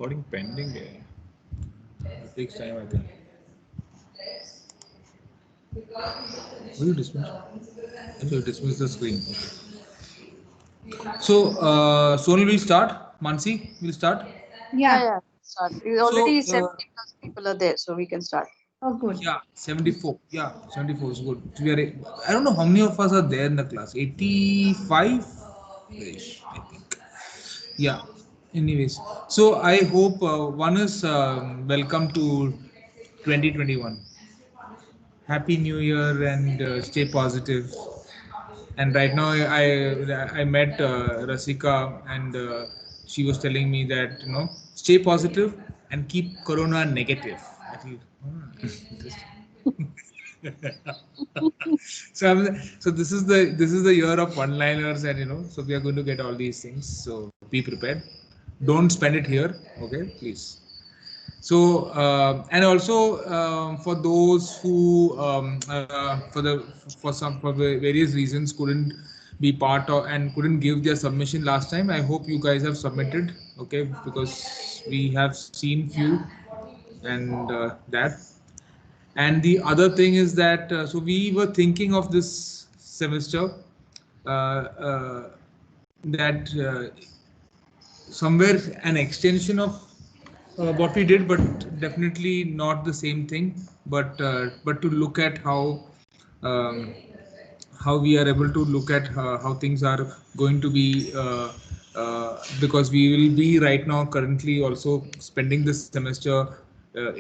recording pending. It takes time, I think. Will you dismiss? So you dismiss the screen. So, Sonal will start. Mansi will start. Yeah. Yeah. Start. We So, already 70 plus people are there, so we can start. Oh, good. yeah, 74. Yeah, 74 is good. So we are, I don't know how many of us are there in the class. 85 ish, I think. Yeah. Anyways, so I hope one is welcome to 2021. Happy New Year and stay positive. And right now, I met Rasika, and she was telling me that stay positive and keep Corona negative. I feel, interesting. So this is the year of one-liners, and so we are going to get all these things. So be prepared. Don't spend it here, okay? Please. So and also for those who for various reasons couldn't be part of and couldn't give their submission last time, I hope you guys have submitted, okay, because we have seen few, and that. And the other thing is that so we were thinking of this semester that somewhere an extension of what we did, but definitely not the same thing. But to look at um, how we are able to look at how things are going to be, because we will be right now currently also spending this semester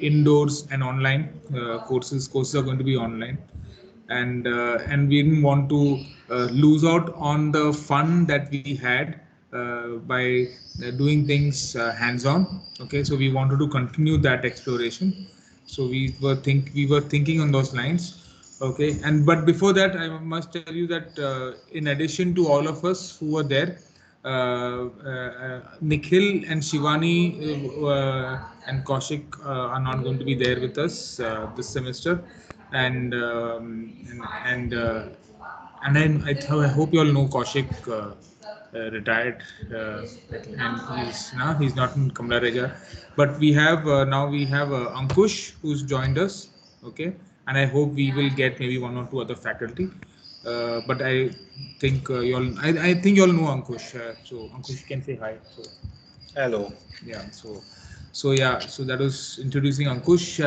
indoors and online. Courses are going to be online, and we didn't want to lose out on the fun that we had by doing things hands-on. Okay, so we wanted to continue that exploration. So we were thinking on those lines. Okay, and but before that, I must tell you that in addition to all of us who were there, Nikhil and Shivani and Kaushik are not going to be there with us this semester, and and I hope you all know Kaushik retired, and he's not in Kamla Reja, but we have Ankush who's joined us, okay, and I hope we will get maybe one or two other faculty, but I think I think you all know Ankush, so Ankush can say hi. So Hello. yeah, so that was introducing Ankush,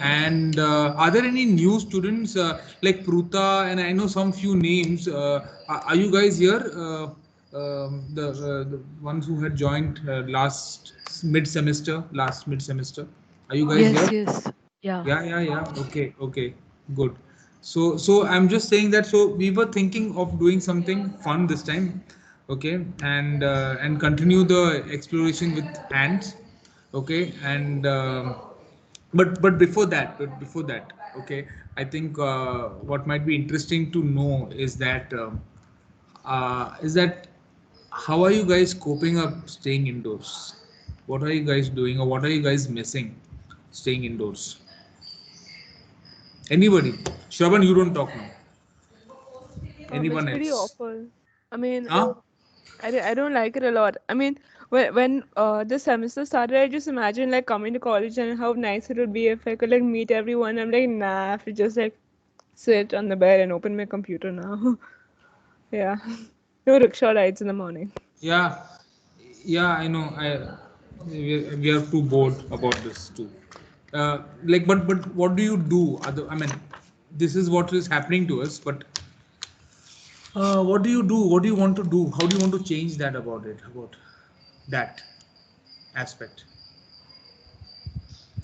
and are there any new students like Pruta, and I know some few names. Are you guys here? The ones who had joined last mid semester. Are you guys Yes, here? yes. Yeah. Yeah. Okay, good. So I'm just saying that. So we were thinking of doing something fun this time, okay, and continue the exploration with hands, okay, and but before that, okay, I think what might be interesting to know is that how are you guys coping up staying indoors? What are you guys doing, or what are you guys missing staying indoors? Anybody? Shravan, you don't talk now. It's Anyone pretty else? awful. I mean, Huh? I don't like it a lot. I mean, when the semester started, I just imagined like coming to college and how nice it would be if I could like meet everyone. I'm like, nah, I have to just like sit on the bed and open my computer now. Yeah. No rickshaw rides in the morning. Yeah, yeah, I know. We are too bored about this too. But what do you do? I mean, this is what is happening to us. But what do you do? What do you want to do? How do you want to change that about it? About that aspect?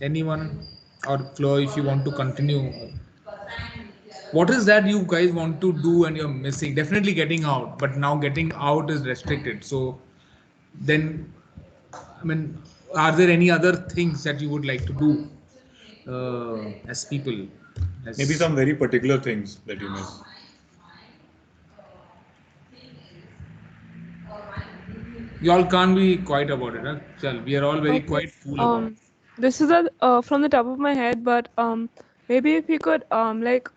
Anyone or Flo, if you want to continue, what is that you guys want to do and you're missing? Definitely getting out, but now getting out is restricted. So then, I mean, are there any other things that you would like to do as people? Maybe As some very particular things that you miss. you all can't be quiet about it, huh? Chal, we are all very Okay. quite cool about it. This is from the top of my head, but maybe if you could like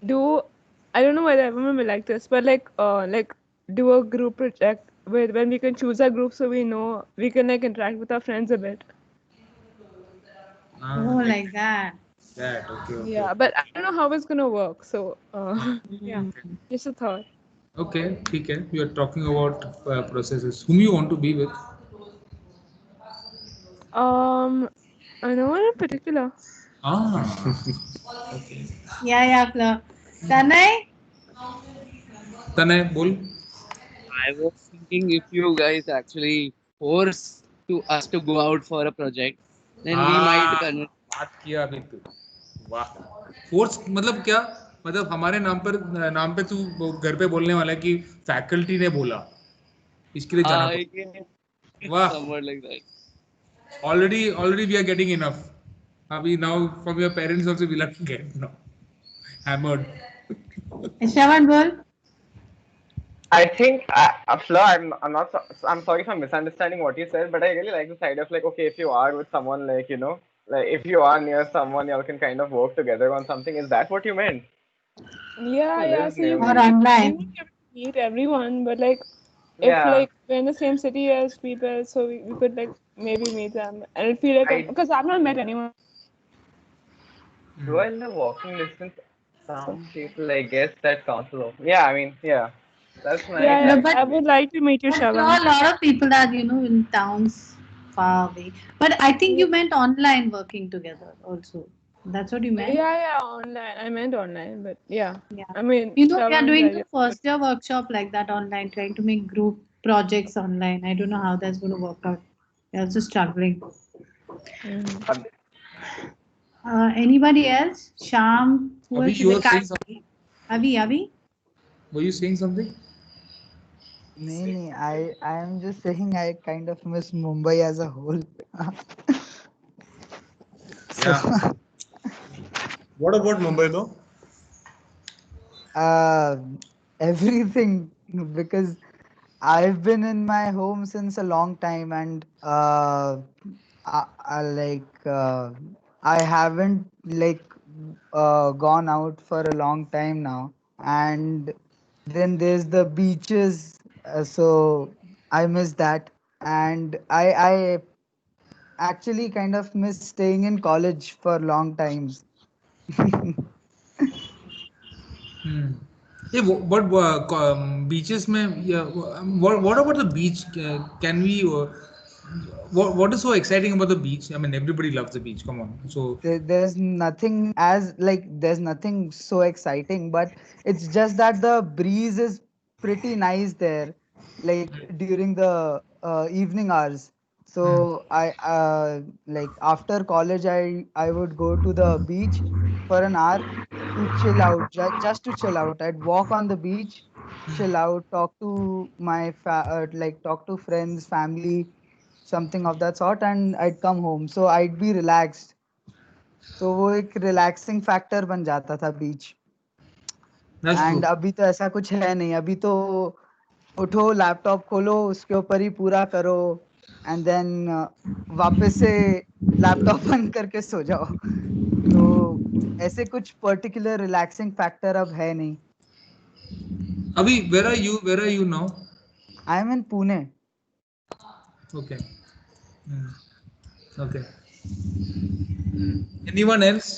do, I don't know whether everyone will like this, but like do a group project when we can choose our group, so we know we can like interact with our friends a bit. Oh, like that. that. Okay. Yeah, but I don't know how it's gonna work. So yeah, just a thought. Okay. ठीक है. We are talking about processes. Whom you want to be with? No one in particular. Ah. Okay. Yeah, Fleur. Tanay? Tanay, बोल. I was thinking if you guys actually force to us to go out for a project, then we might convince. बात किया अभी तू. वाह. Force मतलब क्या? मतलब हमारे नाम पे तू घर पे बोलने वाला है कि फैकल्टी ने बोला इसके लिए जाना पड़ेगा. वाह. Somewhat like that. Already we are getting enough. Abhi now from your parents also we'll have to get now hammered. Shravan, bol. I think, Fleur, I'm sorry if I'm misunderstanding what you said, but I really like this idea of like, okay, if you are with someone, like, you know, like if you are near someone, y'all can kind of work together on something. Is that what you meant? Yeah. So you Or won't online. be able to meet everyone, but like if Yeah. like we're in the same city as people, so we could like maybe meet them, and it feel like because I've not met anyone. Do I live walking distance? Some people, I guess that counts as well. Yeah, I mean, yeah. That's nice. Yeah, No, but- I would like to meet you, I saw Shravan. a lot of people that, in towns far away. But I think you meant online working together also. That's what you meant? Yeah, online. I meant online, but yeah. Yeah. I mean, We are Shravan's doing idea. the first year workshop like that online, trying to make group projects online. I don't know how that's going to work out. We're also struggling. Mhm. Anybody else? Sham? Who Abhi, else? you were saying something? Avi? Were you saying something? Nee, I am just saying I kind of miss Mumbai as a whole. Yeah. What about Mumbai though? Everything, because I've been in my home since a long time, and I haven't gone out for a long time now. And then there's the beaches, so I miss that. And I actually kind of miss staying in college for long times. Yeah, but beaches में yeah, what about the beach? Can we? What is so exciting about the beach? I mean, everybody loves the beach. Come on. So There's nothing there's nothing so exciting, but it's just that the breeze is pretty nice there, like during the evening hours. So I like after college, I would go to the beach for an hour to chill out, just to chill out. I'd walk on the beach, chill out, talk to talk to friends, family, something of that sort, and I'd come home. So I'd be relaxed. तो वो एक relaxing factor बन जाता था बीच. that's and true. अभी तो ऐसा कुछ है नहीं. अभी तो उठो, लैपटॉप खोलो, उसके ऊपर ही पूरा करो, एंड देन वापस से लैपटॉप बंद करके सो जाओ. तो ऐसे कुछ पर्टिकुलर रिलैक्सिंग फैक्टर अब है नहीं. Abhi, where are you? Where are you now? I am in Pune. Okay. Okay. Anyone else?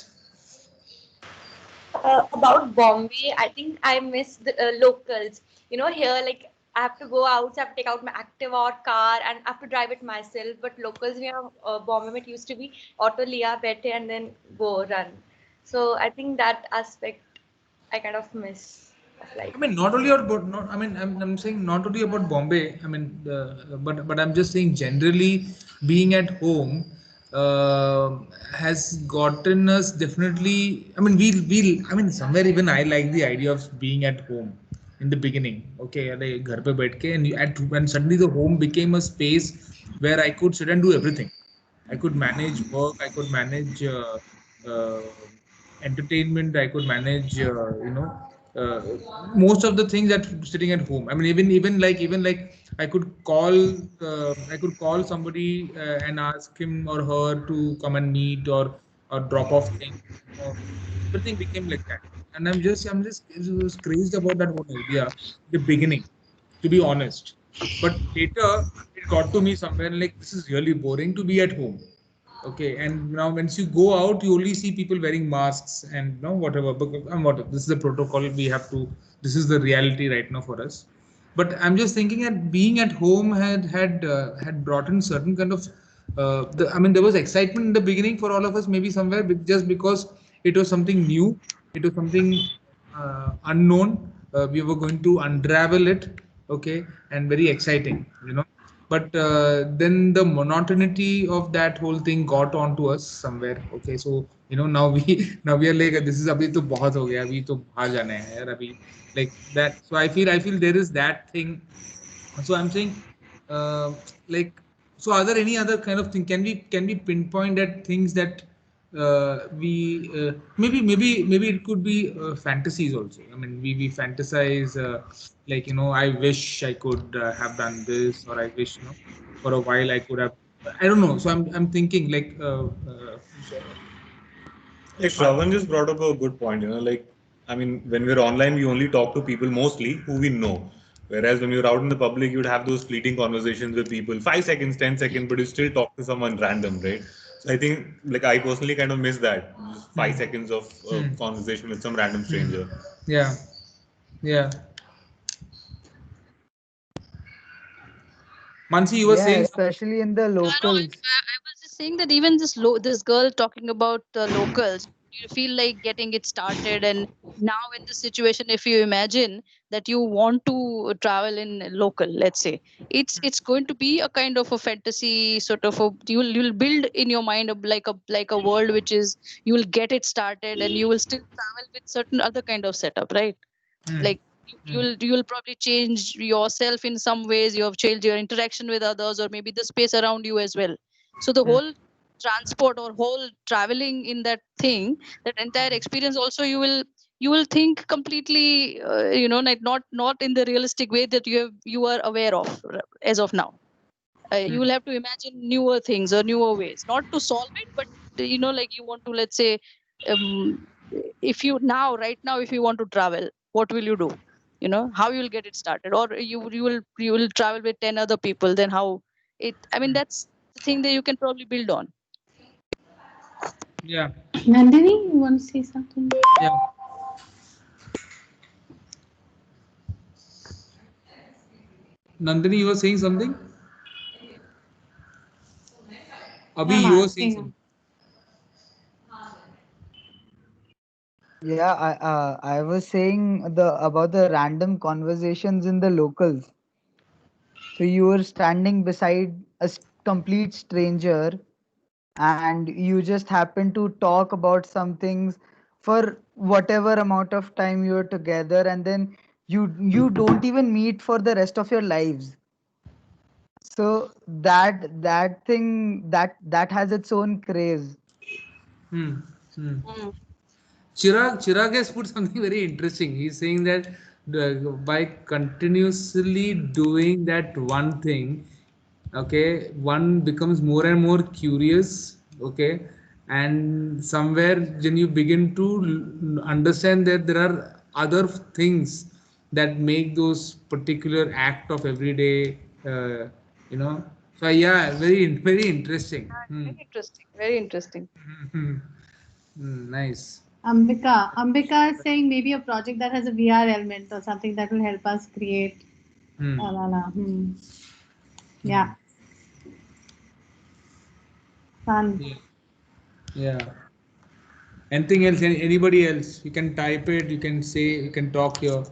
About Bombay, I think I miss the locals. You know, here, like, I have to go out, so I have to take out my Activa or car and I have to drive it myself. But locals near Bombay, it used to be auto liya, bete, and then go run. So I think that aspect I kind of miss of life. I mean, not only about not. I mean, I'm saying not only about Bombay. I mean, but I'm just saying generally being at home has gotten us definitely. I mean, I mean, somewhere even I like the idea of being at home in the beginning. Okay, like घर पे बैठ के, and when suddenly the home became a space where I could sit and do everything. I could manage work. I could manage uh, entertainment. I could manage uh, most of the things that sitting at home. I mean, even like I could call somebody and ask him or her to come and meet or drop off things. Everything became like that, and I'm just crazed about that whole idea. The beginning, to be honest. But later it got to me somewhere like this is really boring to be at home. Okay, and now once you go out, you only see people wearing masks and whatever. But this is the protocol we have to. This is the reality right now for us. But I'm just thinking that being at home had brought in certain kind of. I mean, there was excitement in the beginning for all of us, maybe somewhere, just because it was something new, it was something unknown. We were going to unravel it, okay, and very exciting. But then the monotonity of that whole thing got onto us somewhere. Okay, so now we now we are like this is abhi to bahut ho gaya, abhi to bahar jana hai yaar, abhi like that. So I feel there is that thing. So I'm saying, uh, like, so are there any other kind of thing? Can we pinpoint at things that we maybe it could be fantasies also. I mean, we fantasize like I wish I could have done this, or I wish for a while I could have. I don't know. So I'm thinking like. Like Shravan just brought up a good point, like, I mean, when we're online, we only talk to people mostly who we know. Whereas when you're out in the public, you'd have those fleeting conversations with people, 5 seconds, 10 seconds, but you still talk to someone random, right? So I think, like, I personally kind of miss that, just 5 seconds of conversation with some random stranger. Yeah. Yeah. Mansi, you were Yeah, saying. especially in the No, locals. I was just saying that even this girl talking about the locals, you feel like getting it started, and now in this situation, if you imagine that you want to travel in local, let's say, it's going to be a kind of a fantasy sort of a you'll build in your mind like a world which is you will get it started, and you will still travel with certain other kind of setup, right? Like you'll probably change yourself in some ways. You have changed your interaction with others, or maybe the space around you as well. So the whole transport or whole traveling in that thing, that entire experience, also you will think completely, like not in the realistic way that you are aware of as of now. You will have to imagine newer things or newer ways, not to solve it, but like you want to, let's say, um, if you right now if you want to travel, what will you do? How you will get it started, or you will travel with 10 other people, then how I mean, that's the thing that you can probably build on. Yeah. Nandini, you want to say something? Yeah. Nandini, you were saying something? Abhi, I'm you were saying asking. something. Yeah, I was saying about the random conversations in the locals. So you were standing beside a complete stranger, and you just happen to talk about some things for whatever amount of time you're together, and then you don't even meet for the rest of your lives. So that thing that has its own craze. Hmm. Chirag has put something very interesting. He's saying that by continuously doing that one thing, okay, one becomes more and more curious, okay, and somewhere then you begin to understand that there are other things that make those particular act of everyday, you know. So yeah, very interesting. Very interesting, very interesting. Nice. Ambika is saying maybe a project that has a VR element or something that will help us create. La, la, la. Yeah. Fun. Yeah. Yeah. Anything else? Anybody else? You can type it. You can say. You can talk here.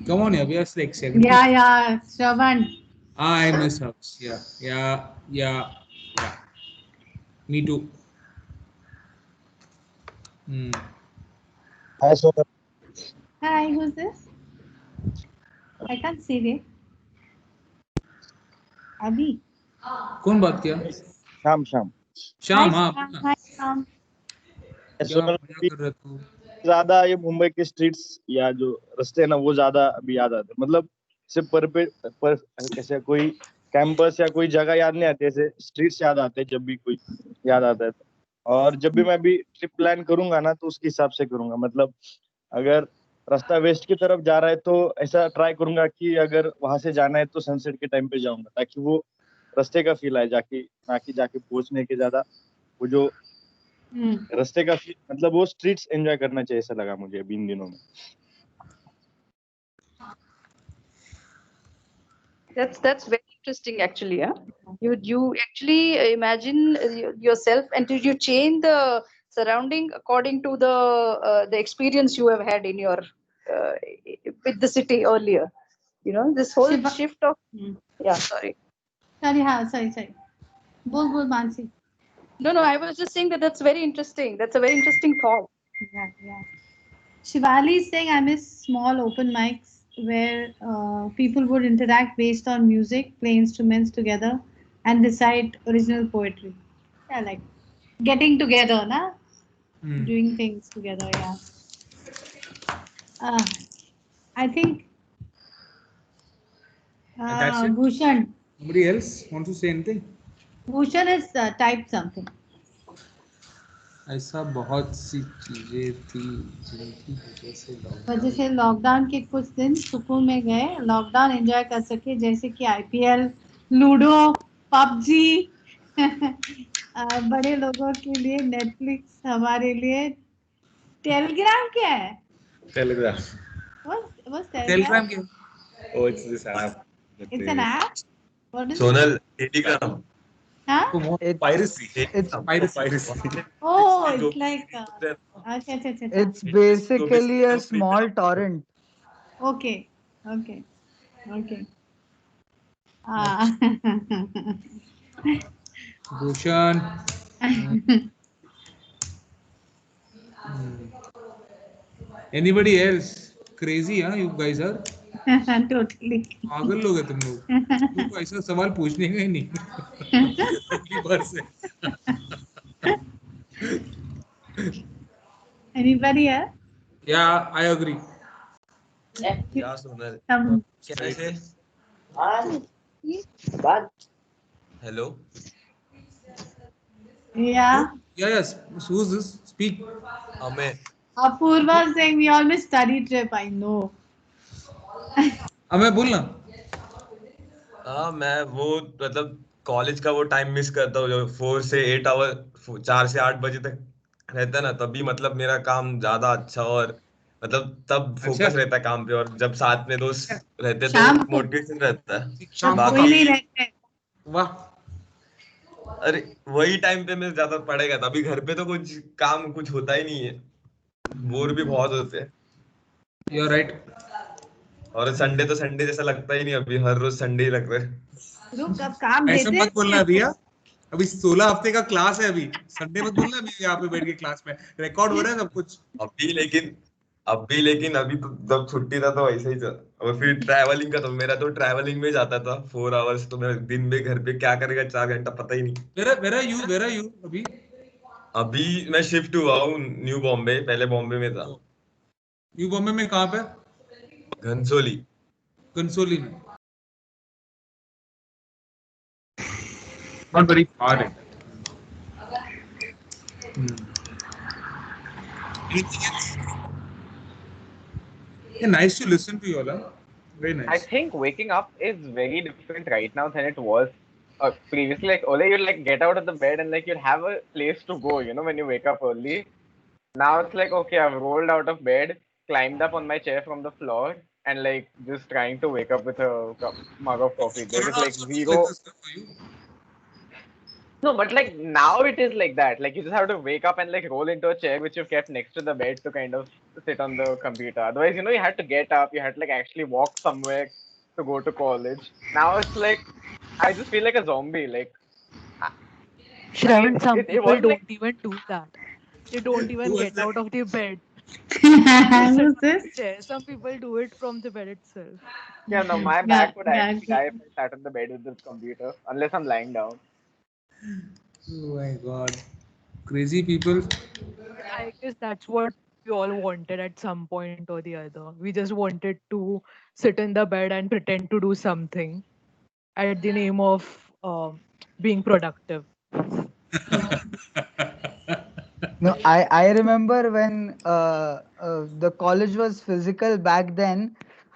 Come on, yeah. We are like 70. Yeah. Shravan. I miss house. Yeah. Me too. Hmm. Hi, so Hi, who's this? I can't see it. Abhi. कौन बात किया? Sham Sham. Shyam, Hi, हाँ Sham. बोलना। Hi, Sham. क्या So, मजा कर रहे तू? ज्यादा ये मुंबई के स्ट्रीट्स या जो रास्ते हैं ना वो ज्यादा अभी याद आते हैं। मतलब सिर्फ पर कैसे कोई कैंपस या कोई जगह याद नहीं आती, ऐसे स्ट्रीट्स याद आते हैं जब भी कोई याद आता है और जब भी मैं भी ट्रिप प्लान करूंगा ना तो उसके हिसाब से करूंगा। मतलब अगर रास्ता वेस्ट की तरफ जा रहा है तो ऐसा ट्राई करूंगा कि अगर वहां से जाना है तो सनसेट के टाइम पे जाऊंगा, ताकि वो रास्ते का फील आए, ना कि जाके पहुंचने के ज्यादा वो जो रास्ते का फील, मतलब वो स्ट्रीट्स एंजॉय करना चाहिए, ऐसा लगा मुझे अभी इन दिनों में। That's very interesting actually. Yeah, you actually imagine yourself, and did you change the surrounding according to the experience you have had in your with the city earlier? You know, this whole Shiva- shift of yeah. Sorry. sorry. Bol Mansi. No, I was just saying that's very interesting. That's a very interesting thought. Yeah. Shivali is saying I miss small open mics where people would interact based on music, play instruments together, and recite original poetry. Yeah, like getting together, na? Doing things together. Yeah. I think That's it? Bhushan. Somebody else wants to say anything? Bhushan has typed something. ऐसा बहुत सी चीजें थी जिनकी वजह से lockdown के कुछ दिन सुकून में गए, लॉकडाउन एंजॉय कर सके, जैसे कि आईपीएल, लूडो, पबजी। बड़े लोगों के लिए नेटफ्लिक्स, हमारे लिए टेलीग्राम क्या है? Telegram. What's Telegram क्या? Oh, it's this app. It's an app? What is Sonal, Telegram. Huh? Piracy. It's Piracy. Oh, it's like अच्छा. It's basically a small torrent. Okay. Bhushan. Anybody else? Crazy, huh? You guys are? Totally. पागल लोग हैं तुम लोग। तुमको ऐसा सवाल पूछने का ही नहीं। पहली बार से। Anybody else? Yeah, I agree. Yeah, Sonal. Can I say? Hello. Yeah. Yes. Who's this? Speak. Ame. Apurva saying we all miss study trip. I know. हमें बोलना। हाँ, मैं वो मतलब कॉलेज का वो टाइम मिस करता हूँ जो 4 से 8 आवर 4 से 8 बजे तक रहता है ना, तभी मतलब मेरा काम ज्यादा अच्छा और मतलब तब फोकस रहता है काम पे, और जब साथ में दोस्त रहते तो शाम को मोटिवेशन रहता है। शाम को कोई नहीं रहते। वाह। अरे वही टाइम पे मैं ज्यादा पढ़ेगा, तभी घर पे तो कुछ होता ही नहीं है, बोर भी बहुत होते हैं। You're right. और संडे तो संडे जैसा लगता ही नहीं, अभी हर रोज संडे ही लग रहा है। रुक, अब काम ऐसा देते मत बोलना रिया, अभी 16 हफ्ते का क्लास है, अभी संडे मत बोलना। मैं यहाँ पे बैठ के क्लास में रिकॉर्ड हो रहा है सब कुछ। अभी लेकिन अभी तो जब छुट्टी था तो वैसे ही था। और फिर ट्रैवलिंग का तो मेरा तो ट्रैवलिंग में जाता था 4 आवर्स, तो मैं दिन में घर पे क्या करेगा 4 घंटा पता ही नहीं। Where are you अभी? अभी मैं शिफ्ट हुआ हूँ न्यू बॉम्बे, पहले बॉम्बे में था। न्यू बॉम्बे में कहाँ पे? घनसोली में। Not very far. Anything else? Yeah, nice to listen to you all. Huh? Very nice. I think waking up is very different right now than it was previously. Like earlier, you'd like get out of the bed and like you'd have a place to go, you know, when you wake up early. Now it's like, okay, I've rolled out of bed, climbed up on my chair from the floor, and like just trying to wake up with a mug of coffee. There is like zero. No, but like now it is like that. Like you just have to wake up and like roll into a chair which you've kept next to the bed to kind of sit on the computer. Otherwise, you know, you had to get up, you had to like actually walk somewhere to go to college. Now it's like I just feel like a zombie. Like Shravan, some people wasn't don't like- even do that. They don't even get out of their bed. Who's this? Some people do it from the bed itself. Yeah, no, my back would actually die if I sat on the bed with the computer, unless I'm lying down. Oh my god. Crazy people. I guess that's what we all wanted at some point or the other. We just wanted to sit in the bed and pretend to do something at the name of being productive. No, I remember when the college was physical back then.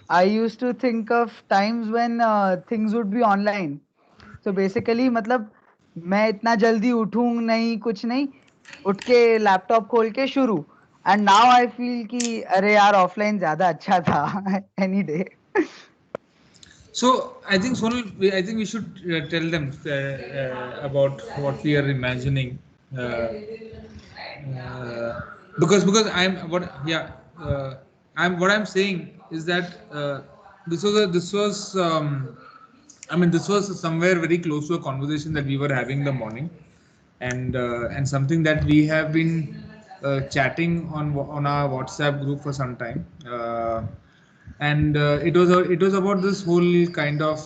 I used to think of times when things would be online. So basically, मतलब मैं इतना जल्दी उठूं नहीं, कुछ नहीं, उठ के laptop खोल के शुरू. And now I feel कि अरे यार ऑफलाइन ज्यादा अच्छा था any day. So I think Sonal, I think we should tell them about what we are imagining, because I'm saying is that this was this was somewhere very close to a conversation that we were having in the morning, and something that we have been chatting on our WhatsApp group for some time. And it was about this whole kind of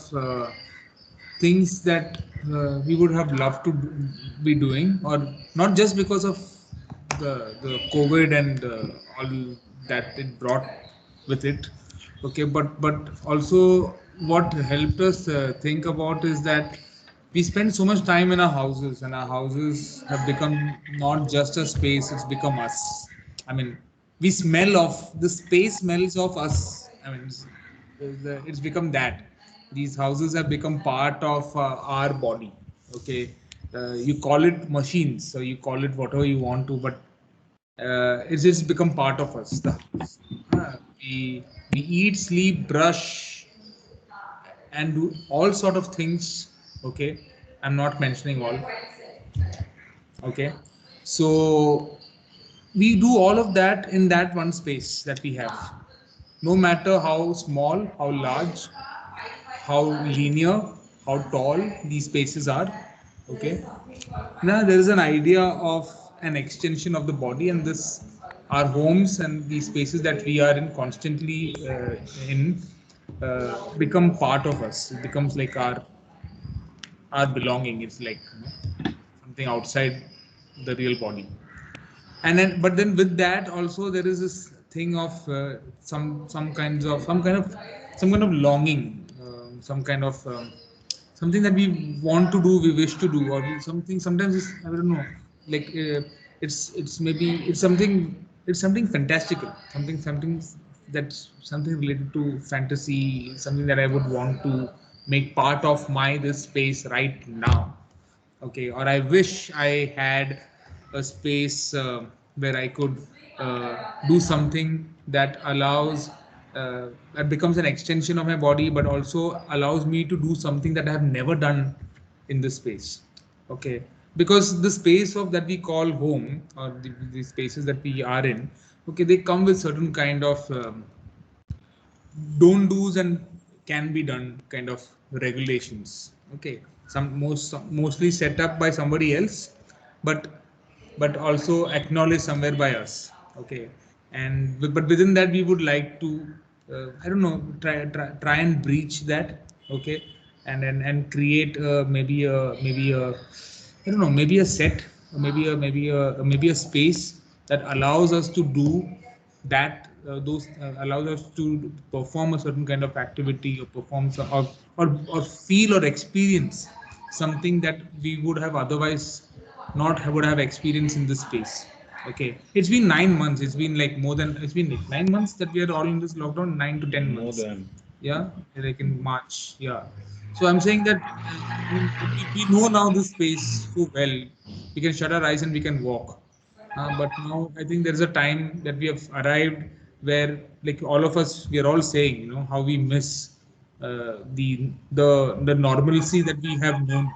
things that we would have loved to be doing, or not just because of the COVID and all that it brought with it. Okay, but also what helped us think about is that we spend so much time in our houses, and our houses have become not just a space; it's become us. I mean, we smell of the space smells of us. I mean, it's become that these houses have become part of our body. Okay, you call it machines, so you call it whatever you want to, but it's just become part of us. The house. We eat, sleep, brush, and do all sort of things. Okay, I'm not mentioning all. Okay, so we do all of that in that one space that we have, no matter how small, how large, how linear, how tall these spaces are. Okay, now there is an idea of an extension of the body, and this our homes and the spaces that we are in constantly in become part of us. It becomes like our belonging. It's like, something outside the real body. And then, but then with that also there is this thing of some kind of longing, some kind of something that we want to do, we wish to do, or something. Sometimes it's, I don't know, like it's maybe it's something fantastical, something that's something related to fantasy, something that I would want to make part of my this space right now. Okay, or I wish I had a space where I could do something that allows that becomes an extension of my body, but also allows me to do something that I have never done in this space. Okay, because the space of that we call home, or the spaces that we are in, okay, they come with certain kind of don't do's and can be done kind of regulations. Okay, mostly set up by somebody else, but also acknowledged somewhere by us. Okay, and but within that we would like to I don't know, try and breach that. Okay, and create maybe a I don't know, maybe a set, or maybe a space that allows us to do that, those allows us to perform a certain kind of activity, or perform some, or feel or experience something that we would have otherwise not would have experienced in this space. Okay, it's been 9 months. It's been like more than, it's been like 9 months that we are all in this lockdown. 9 to 10 months. More than. Yeah, like in March. Yeah. So I'm saying that we know now this space so well. We can shut our eyes and we can walk. But now I think there's a time that we have arrived where, like, all of us, we are all saying, how we miss the normalcy that we have known.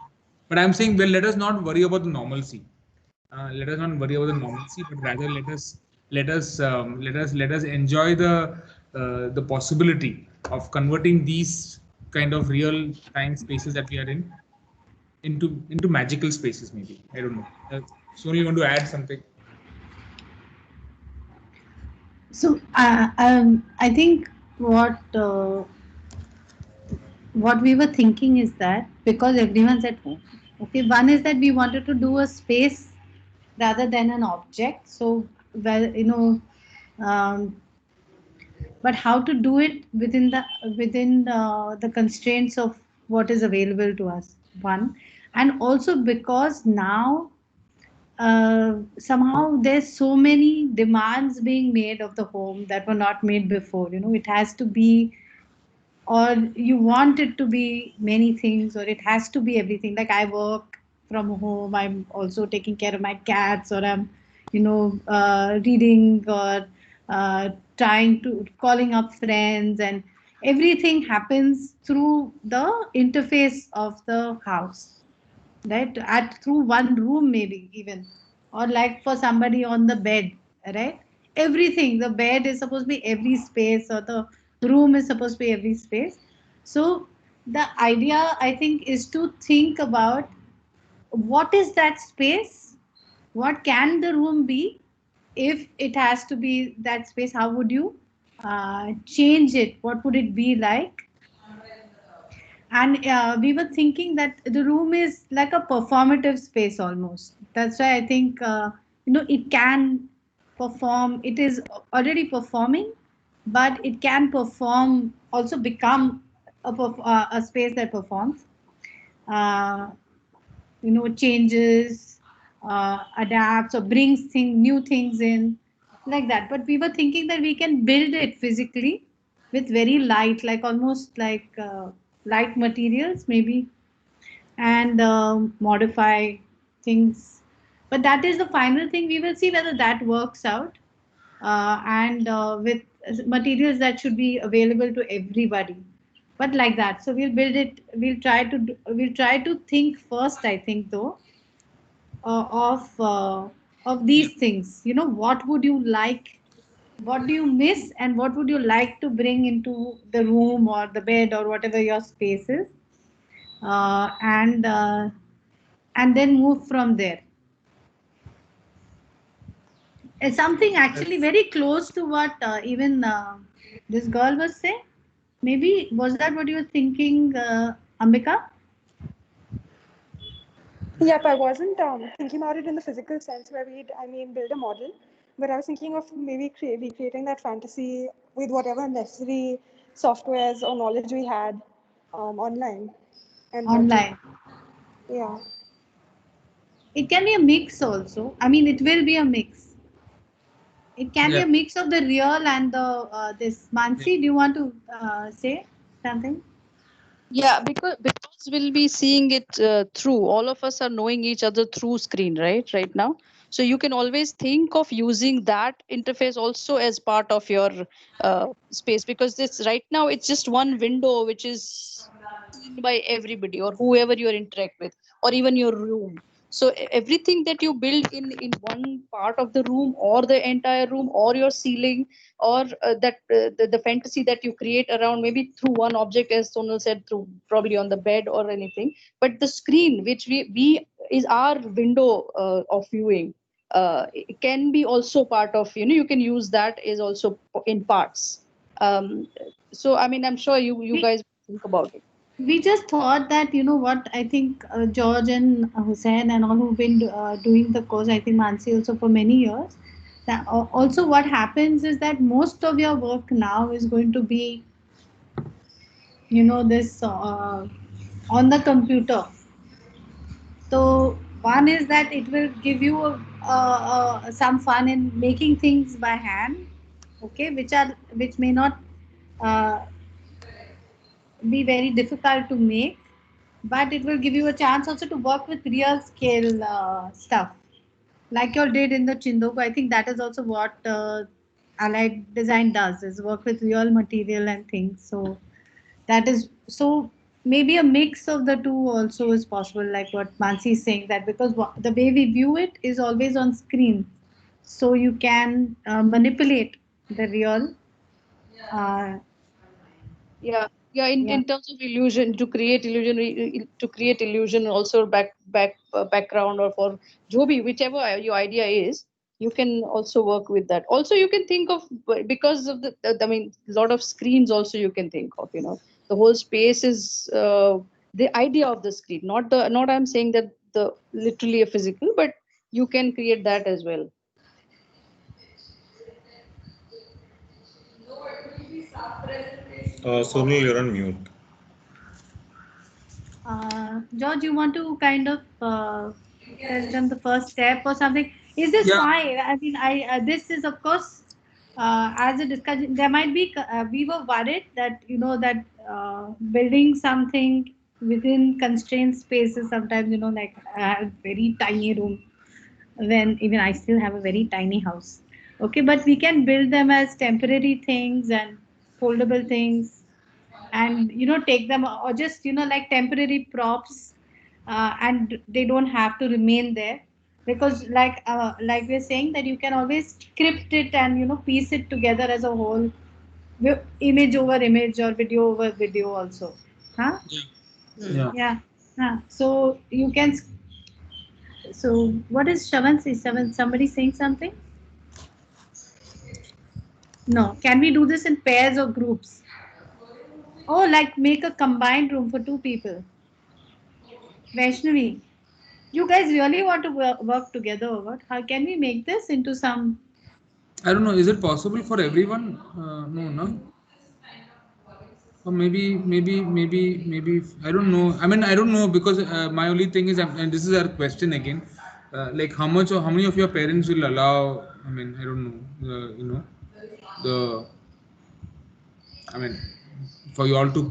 But I'm saying, well, let us not worry about the normalcy. Let us not worry about the normalcy, but rather let us enjoy the possibility of converting these kind of real time spaces that we are in into magical spaces. Maybe, I don't know. Sonal, you want to add something? So I think what we were thinking is that because everyone's at home, okay, one is that we wanted to do a space rather than an object. So, well, but how to do it within the constraints of what is available to us. One, and also because now somehow there's so many demands being made of the home that were not made before. You know, it has to be, or you want it to be many things, or it has to be everything. Like I work from home, I'm also taking care of my cats, or I'm, reading, or trying to calling up friends, and everything happens through the interface of the house, right? At through one room, maybe even, or like for somebody on the bed, right? Everything, the bed is supposed to be every space, or the room is supposed to be every space. So the idea, I think, is to think about what is that space, what can the room be. If it has to be that space, how would you change it? What would it be like? And we were thinking that the room is like a performative space almost. That's why I think it can perform. It is already performing, but it can perform, also become a space that performs. uh, Changes, adapts, or brings new things in, like that. But we were thinking that we can build it physically with very light, like almost like light materials maybe, and modify things. But that is the final thing. We will see whether that works out, and with materials that should be available to everybody. But like that, so we'll build it. We'll try to think first, I think, though, of these things. What would you like? What do you miss, and what would you like to bring into the room or the bed or whatever your space is, uh, and uh, and then move from there. It's something actually very close to what even this girl was saying. Maybe was that what you were thinking, Ambika? Yep, I wasn't thinking about it in the physical sense where build a model, but I was thinking of maybe recreating that fantasy with whatever necessary softwares or knowledge we had online and Online. Yeah. It can be a mix also. I mean, it will be a mix. It can be Yeah. a mix of the real and the this. Mansi, do you want to say something? Yeah, because we'll be seeing it through. All of us are knowing each other through screen, right now. So you can always think of using that interface also as part of your space, because this right now it's just one window which is seen by everybody or whoever you interact with, or even your room. So everything that you build in one part of the room, or the entire room, or your ceiling, or the fantasy that you create around, maybe through one object, as Sonal said, through probably on the bed or anything. But the screen, which we is our window of viewing, it can be also part of, you can use that is also in parts. So I mean, I'm sure you guys think about it. We just thought that, what, I think George and Hussein and all who've been doing the course, I think Mansi also for many years, that also what happens is that most of your work now is going to be, this on the computer. So one is that it will give you some fun in making things by hand, okay, which may not uh, be very difficult to make, but it will give you a chance also to work with real scale stuff, like you did in the Chindoku. I think that is also what Allied Design does, is work with real material and things. So that is, so maybe a mix of the two also is possible, like what Mansi is saying, that because the way we view it is always on screen, so you can manipulate the real. Uh, Yeah, in terms of illusion, to create illusion, also background, or for Joby, whichever your idea is, you can also work with that. Also, you can think of, because of I mean, a lot of screens also you can think of, the whole space is the idea of the screen, not I'm saying that the literally a physical, but you can create that as well. Sonal, you're on mute. George, you want to kind of has done the first step or something. Is this Yeah. fine? I mean, this is of course as a discussion. There might be we were worried that that building something within constrained spaces sometimes like I have a very tiny room when even I still have a very tiny house. Okay, but we can build them as temporary things and foldable things and take them or just like temporary props and they don't have to remain there because like we're saying that you can always script it and piece it together as a whole image over image or video over video also, huh? Yeah. Yeah. So you can so what is Shravan say? Somebody saying something? No, can we do this in pairs or groups? Oh, like make a combined room for two people. Vaishnavi, you guys really want to work together or what? How can we make this into some? I don't know. Is it possible for everyone? No, no. Or maybe. I don't know. I mean, I don't know because my only thing is, and this is our question again. Like how much or how many of your parents will allow? I mean, I don't know. The. I mean, for you all to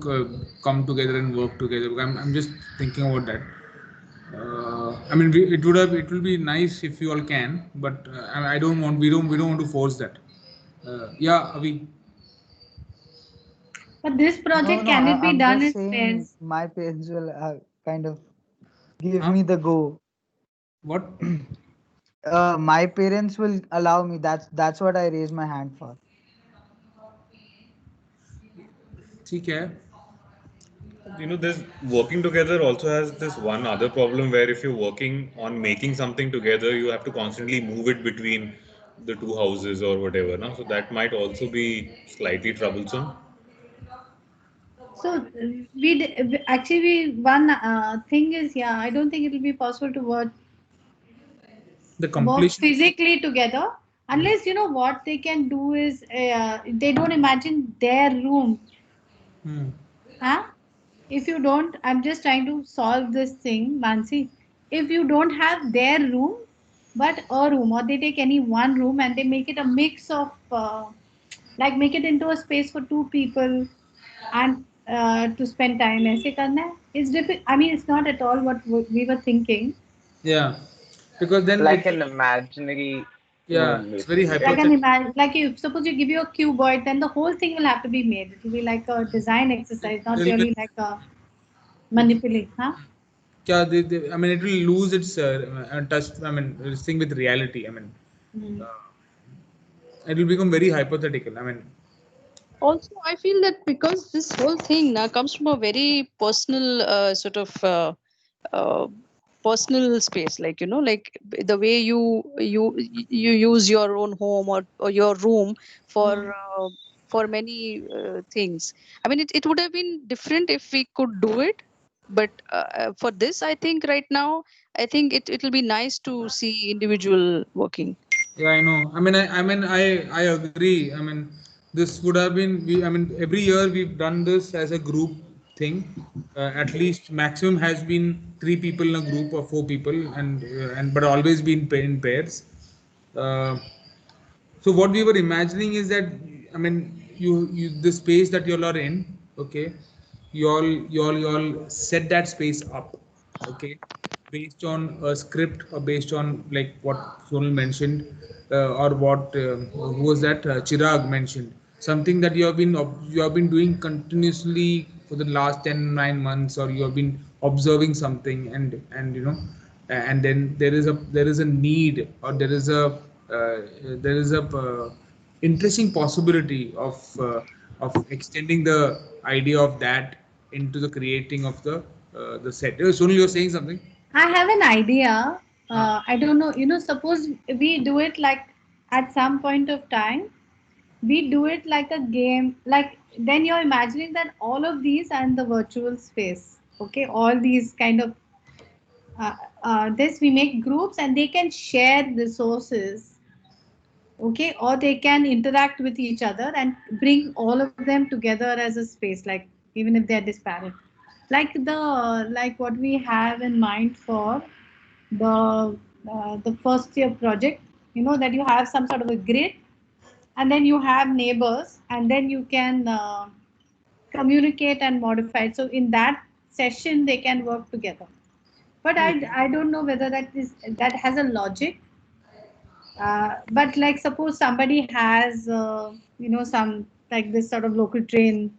come together and work together. I'm just thinking about that. I mean, it will be nice if you all can, but I don't want we don't want to force that. Yeah, Avi. But this No, project no, can it be I'm done just in saying pairs? my parents will kind of give Huh? me the go. What? My parents will allow me. That's what I raise my hand for. ठीक है. This working together also has this one other problem where if you're working on making something together, you have to constantly move it between the two houses or whatever. No? So that might also be slightly troublesome. So actually one thing is I don't think it will be possible to The work completion. physically together unless what they can do is they don't imagine their room, Hmm. huh? If you don't, I'm just trying to solve this thing, Mansi. If you don't have their room, but a room, or they take any one room and they make it a mix of, like make it into a space for two people and to spend time. ऐसे करना है. It's difficult. I mean, it's not at all what we were thinking. Yeah, because then Like it. an imaginary Yeah, room, it's very basically. Like an hypothetical. like you suppose you give you a cuboid, then the whole thing will have to be made. It will be like a design exercise, not Little bit. really like a manipulate, huh? Yeah, I mean, it will lose its touch. I mean, this thing with reality. I mean, uh, it will become very hypothetical. I mean, Also, I feel that because this whole thing now comes from a very personal sort of uh, personal space, like like the way you use your own home or your room for many things. I mean, it would have been different if we could do it, but for this, I think right now, I think it'll be nice to see individual working. yeah, I know. I agree. I mean, this would have been. I mean, every year we've done this as a group thing. At least maximum has been 3 people in a group or 4 people, and but always been in pairs. Uh, so what we were imagining is that, I mean, you the space that you all are in, okay, you all set that space up, okay, based on a script or based on like what Sonal mentioned, or what who was that Chirag mentioned, something that you have been doing continuously for the last 9 months, or you have been observing something, and and then there is a need, or there is a interesting possibility of extending the idea of that into the creating of the set. Sunil, you're saying something? I have an idea. Huh? I don't know. Suppose we do it like at some point of time, we do it like a game. Like then you're imagining that all of these are in the virtual space. Okay, all these kind of this we make groups and they can share resources. Okay, or they can interact with each other and bring all of them together as a space. Like even if they're disparate, like what we have in mind for the first year project, you know, that you have some sort of a grid, and then you have neighbors, and then you can communicate and modify it. So in that session they can work together. But I don't know whether that has a logic. But like suppose somebody has you know, some like this sort of local train,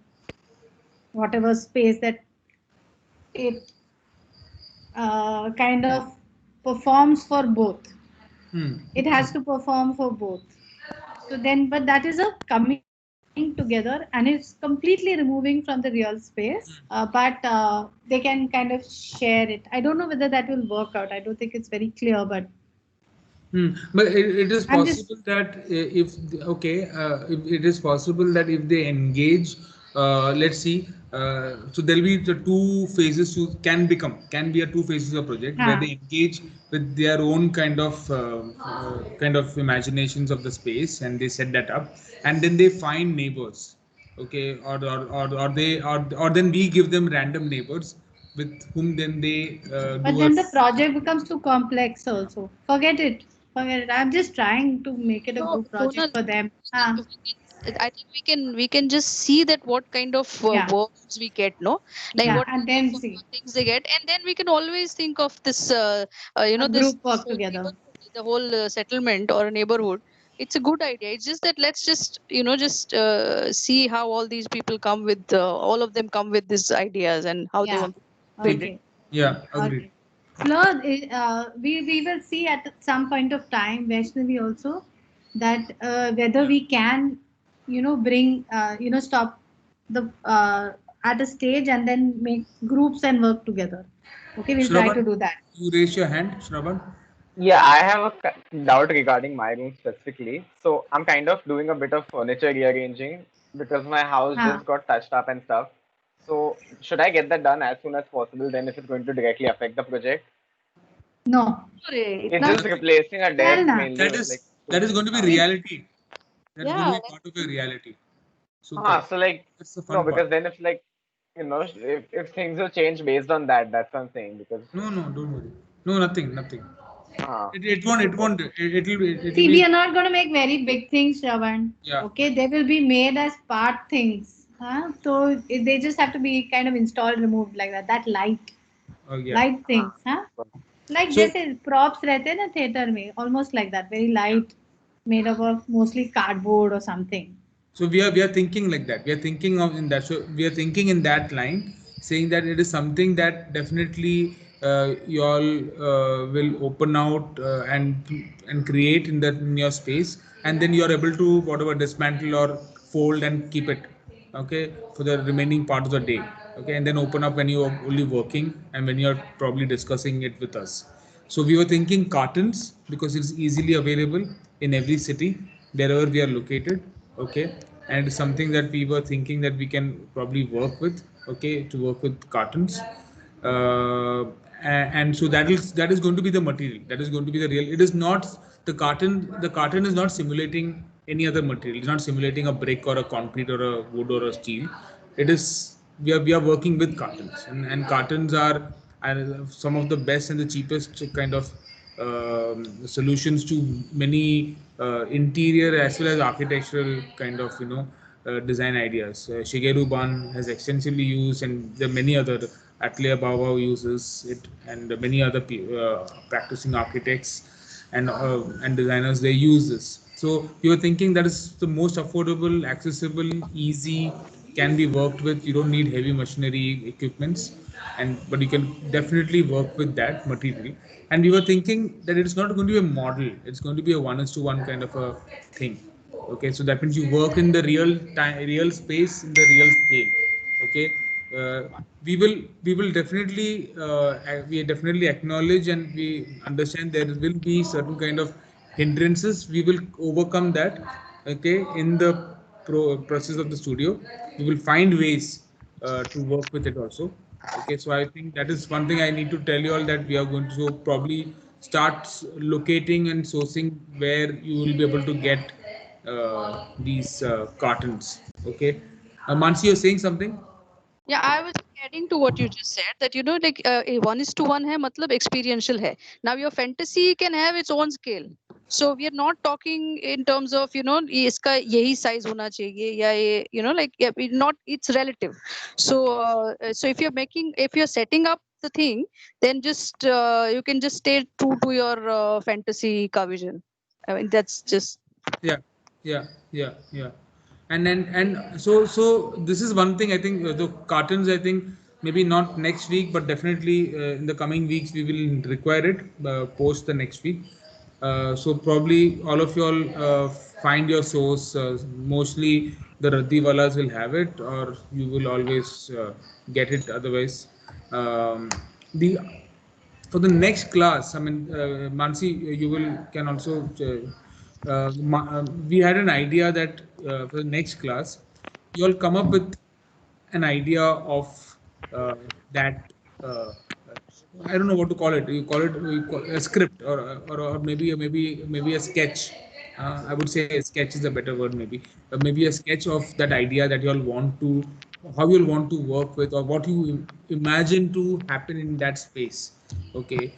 whatever space that it kind of performs for both. It has to perform for both. So then, but that is a coming together, and it's completely removing from the real space. But they can kind of share it. I don't know whether that will work out. I don't think it's very clear, but. But it is I'm just- possible that if it is possible that if they engage, let's see, so there'll be the two phases can be a two phases of project where they engage with their own kind of imaginations of the space, and they set that up, and then they find neighbors, okay, or then we give them random neighbors with whom then they But then the project becomes too complex also. Forget it. I'm just trying to make it a group project Sonal, for them. I think we can just see that what kind of works we get, no? Like Yeah, what and then see. things they get, and then we can always think of this, you know, A this group work whole together. neighborhood, the whole settlement or a neighborhood. It's a good idea. It's just that let's just, you know, just see how all these people come with, all of them come with these ideas and how they want to build it. Yeah, agreed. Fleur, we will see at some point of time, Vaishnavi also, that whether we can, you know, bring, you know, stop the at a stage and then make groups and work together. Okay, we'll try to do that. You raise your hand, Shravan. Yeah, I have a doubt regarding my room specifically. So I'm kind of doing a bit of furniture rearranging because my house just got touched up and stuff. So should I get that done as soon as possible then if it's going to directly affect the project? No. It's just replacing a desk mainly. That is going to be reality. That's going to be part of your reality. So So like, that's the no, fun because part. then if like, you know, if things will change based on that, that's what I'm saying. Because No, don't worry. No, nothing. It won't. It'll See, be. we are not going to make very big things, Shravan. Yeah. Okay, they will be made as part things. So they just have to be kind of installed, removed like that. That light, light things. Like So- जैसे props रहते हैं ना theater में, almost like that, very light, made up of mostly cardboard or something. So we are thinking like that. We are thinking of in that. So we are thinking in that line, saying that it is something that definitely you all will open out and create in your space, and then you are able to whatever dismantle or fold and keep it, okay, for the remaining part of the day, okay, and then open up when you are only working and when you are probably discussing it with us. So we were thinking cartons because it's easily available in every city wherever we are located, okay, and it's something that we were thinking that we can probably work with, okay, to work with cartons. And so that is going to be the material, that is going to be the real. It is not the carton is not simulating any other material. It's not simulating a brick or a concrete or a wood or a steel. It is we are working with cartons, and cartons are some of the best and the cheapest kind of solutions to many interior as well as architectural kind of design ideas. Shigeru Ban has extensively used, and there are many other. Atelier Bauhaus uses it, and many other practicing architects and designers, they use this. So you were thinking that is the most affordable, accessible, easy, can be worked with. You don't need heavy machinery equipments, but you can definitely work with that material. And we were thinking that it's not going to be a model; it's going to be a 1:1 kind of a thing. Okay, so that means you work in the real time, real space, in the real scale. Okay, we will definitely we definitely acknowledge and we understand there will be certain kind of hindrances. We will overcome that. Okay, in the process of the studio, we will find ways to work with it also. Okay, so I think that is one thing I need to tell you all, that we are going to probably start locating and sourcing where you will be able to get these cartons. Okay, Mansi, you're saying something? Yeah, I was adding to what you just said, that like 1:1 hai, matlab experiential hai. Now your fantasy can have its own scale. So we are not talking in terms of ये इसका यही size होना चाहिए या ये like not, it's relative. So so if you're setting up the thing, then just you can just stay true to your fantasy ka vision. I mean, that's just yeah. And so this is one thing. I think the cartons, I think maybe not next week, but definitely in the coming weeks we will require it post the next week. So probably all of you all find your source. Mostly the Raddiwalas will have it, or you will always get it otherwise. The For the next class, I mean, Mansi, you can also. We had an idea that for the next class, you all come up with an idea of that. I don't know what to call it. You call it a script, or maybe a sketch. I would say a sketch is a better word, maybe. Maybe a sketch of that idea that you all want to, how you'll want to work with, or what you imagine to happen in that space. Okay,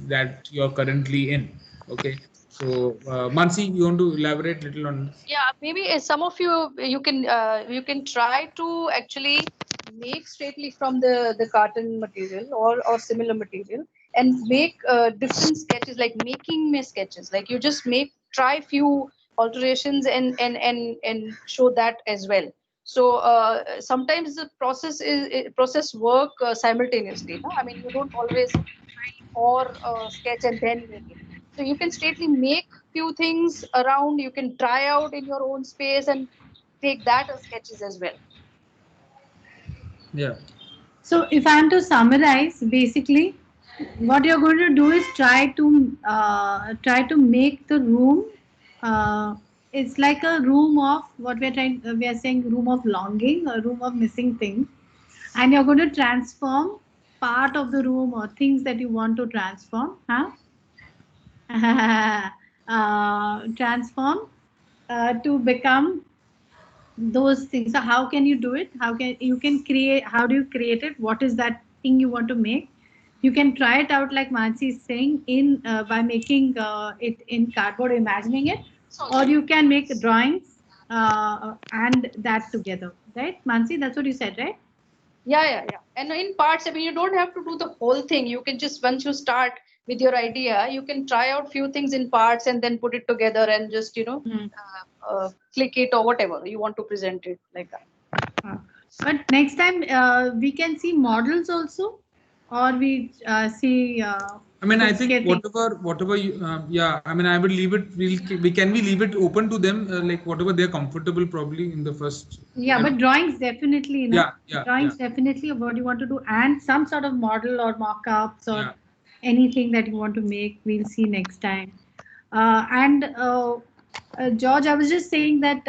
that you're currently in. Okay. So, Mansi, you want to elaborate a little on? Yeah, maybe some of you can try to actually make straightly from the carton material or similar material, and make different sketches, like making me sketches. Like you just try few alterations and show that as well. So sometimes the process work simultaneously. No? I mean, you don't always try or sketch and then make it. So you can straightly make few things around. You can try out in your own space and take that as sketches as well. Yeah. So if I am to summarize, basically, what you're going to do is try to make the room. It's like a room of what we are saying, room of longing, a room of missing things, and you're going to transform part of the room or things that you want to transform. Transform to become those things. So how can you do it? How do you create it? What is that thing you want to make? You can try it out, like Mansi is saying, in by making it in cardboard, imagining it, or you can make drawings and that together, right? Mansi, that's what you said, right? Yeah. And in parts, I mean, you don't have to do the whole thing. You can just, once you start with your idea, you can try out few things in parts and then put it together and just click it or whatever you want to present it, like that. But next time we can see models also, or we see. I mean, I think whatever you, yeah. I mean, I would leave it. We leave it open to them, like whatever they're comfortable, probably in the first. Yeah, but drawings definitely. Yeah. Drawings definitely of what you want to do, and some sort of model or mock-ups or anything that you want to make. We'll see next time. George, I was just saying that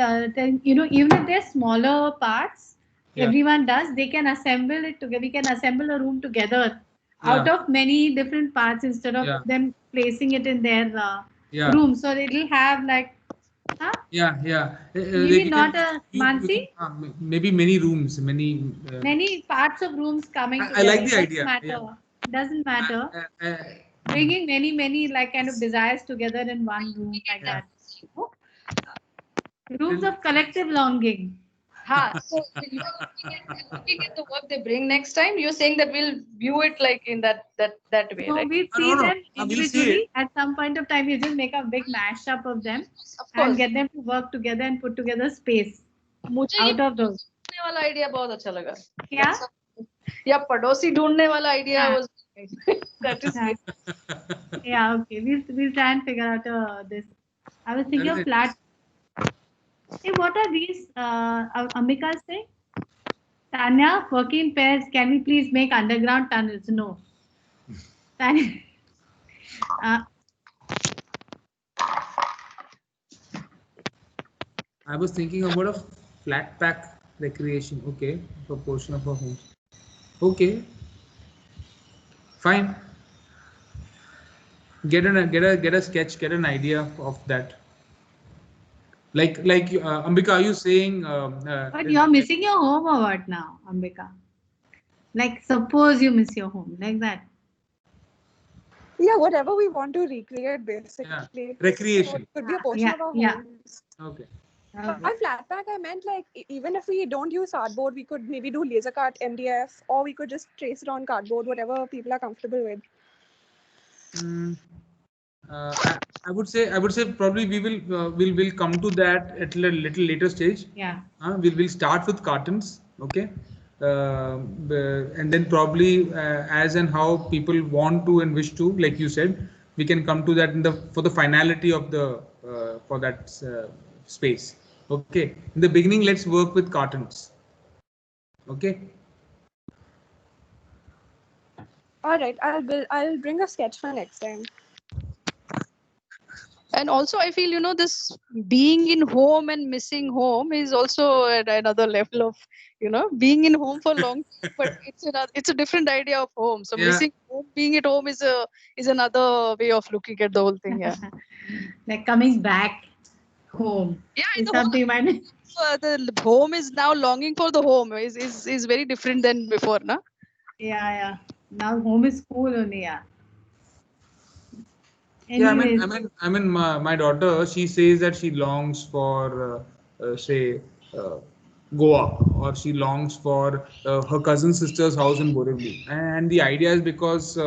even if they're smaller parts, everyone does. They can assemble it together. We can assemble a room together out of many different parts instead of them placing it in their room. So it'll have like. Maybe not a Mansi. Maybe many rooms, many parts of rooms coming together. I like the idea. Doesn't matter. Bringing many like kind of desires together in one room, like that. Rooms of collective longing. So looking at the work they bring next time, you're saying that we'll view it like in that way, so right? We'll see them individually. At some point of time, we just make a big mashup of them and get them to work together and put together space out of those. वाला idea बहुत अच्छा लगा. क्या? या पड़ोसी ढूंढने वाला idea was. That is great. Yeah, okay. We'll try and figure out this. I was thinking of flat. Hey, what are these? Ambika is saying, Tanya, working pairs, can we please make underground tunnels? No. Tanya. I was thinking about a flat pack recreation. Okay, proportion of a home. Okay. Fine. Get a sketch, get an idea of that. Like Ambika, are you saying? But you're missing your home or what now, Ambika? Like suppose you miss your home, like that. Yeah, whatever we want to recreate, basically. Yeah. So Recreation. it could be a portion of our homes. Okay. By flat pack, I meant like even if we don't use cardboard, we could maybe do laser cut MDF, or we could just trace it on cardboard, whatever people are comfortable with. I would say probably we'll come to that at a little later stage. Yeah. We'll start with cartons, okay, and then probably as and how people want to and wish to, like you said, we can come to that for the finality of the for that space. Okay, in the beginning, let's work with cartons. Okay. All right, I'll bring a sketch for next time. And also, I feel, this being in home and missing home is also at another level of, being in home for long, but it's a different idea of home. So missing home, being at home is another way of looking at the whole thing. Yeah. Like coming back home. Yeah, is something the home is now longing for the home is very different than before, na? Yeah. Now home is cool only, yeah. Anyways. Yeah, I mean, my daughter, she says that she longs for, say, Goa, or she longs for her cousin sister's house in Borivali. And the idea is because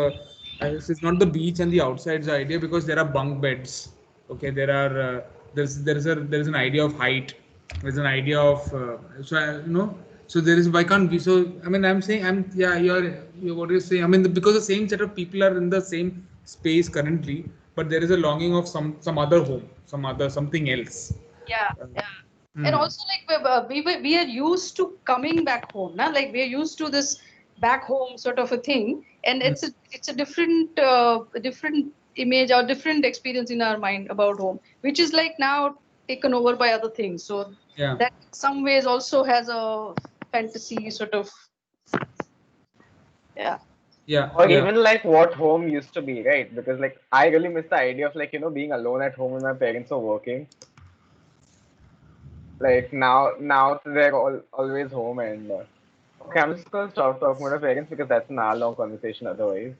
it's not the beach and the outside's idea, because there are bunk beds. Okay, there's an idea of height. There's an idea of so there is, why can't we? So I mean, I'm saying, you're what you say. I mean, because the same set of people are in the same space currently, but there is a longing of some other home, something else. Yeah. And also, like we are used to coming back home, na? Like we are used to this back home sort of a thing, and it's a different image or different experience in our mind about home, which is like now taken over by other things. So that in some ways also has a fantasy sort of. Or even like what home used to be, right? Because like I really miss the idea of like being alone at home when my parents are working. Like now they're always home, and okay, I'm just gonna stop talking about my parents because that's an hour-long conversation otherwise.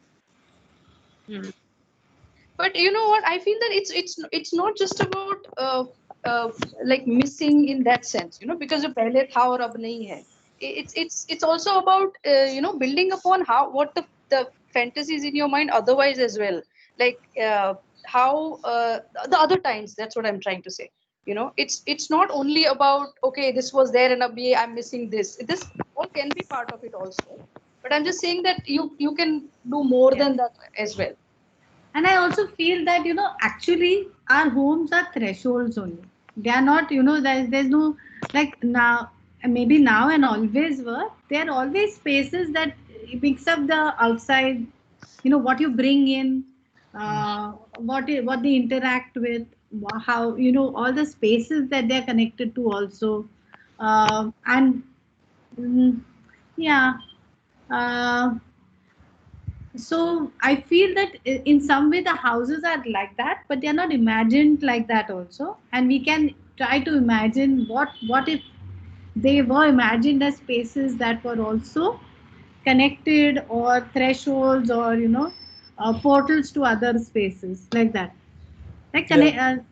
But you know what? I feel that it's not just about like missing in that sense, because जो पहले था और अब नहीं है. It's also about building upon what the fantasies in your mind otherwise as well, like how the other times. That's what I'm trying to say. It's not only about, okay, this was there and I'm missing this all can be part of it also, but I'm just saying that you can do more than that as well. And I also feel that actually our homes are thresholds only. They are not, there's no, like now, maybe now and always were, they are always spaces that mix up the outside, what you bring in, what they interact with, how, all the spaces that they're connected to also. So I feel that in some way the houses are like that, but they are not imagined like that also. And we can try to imagine what if they were imagined as spaces that were also connected, or thresholds, or portals to other spaces, like that. Like that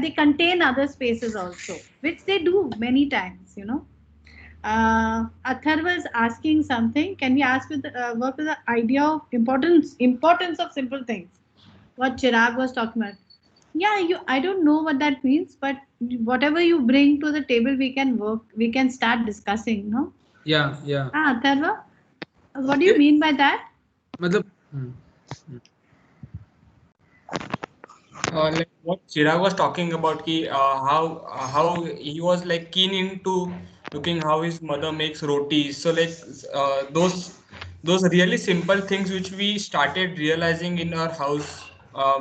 they contain other spaces also, which they do many times. Atharva is asking something. Can we work with the idea of importance of simple things? What Chirag was talking about. Yeah, I don't know what that means, but whatever you bring to the table, we can start discussing, no? Yeah. Atharva, what do you mean by that? Like what Chirag was talking about, how he was like keen into looking how his mother makes rotis. So like those really simple things which we started realizing in our house,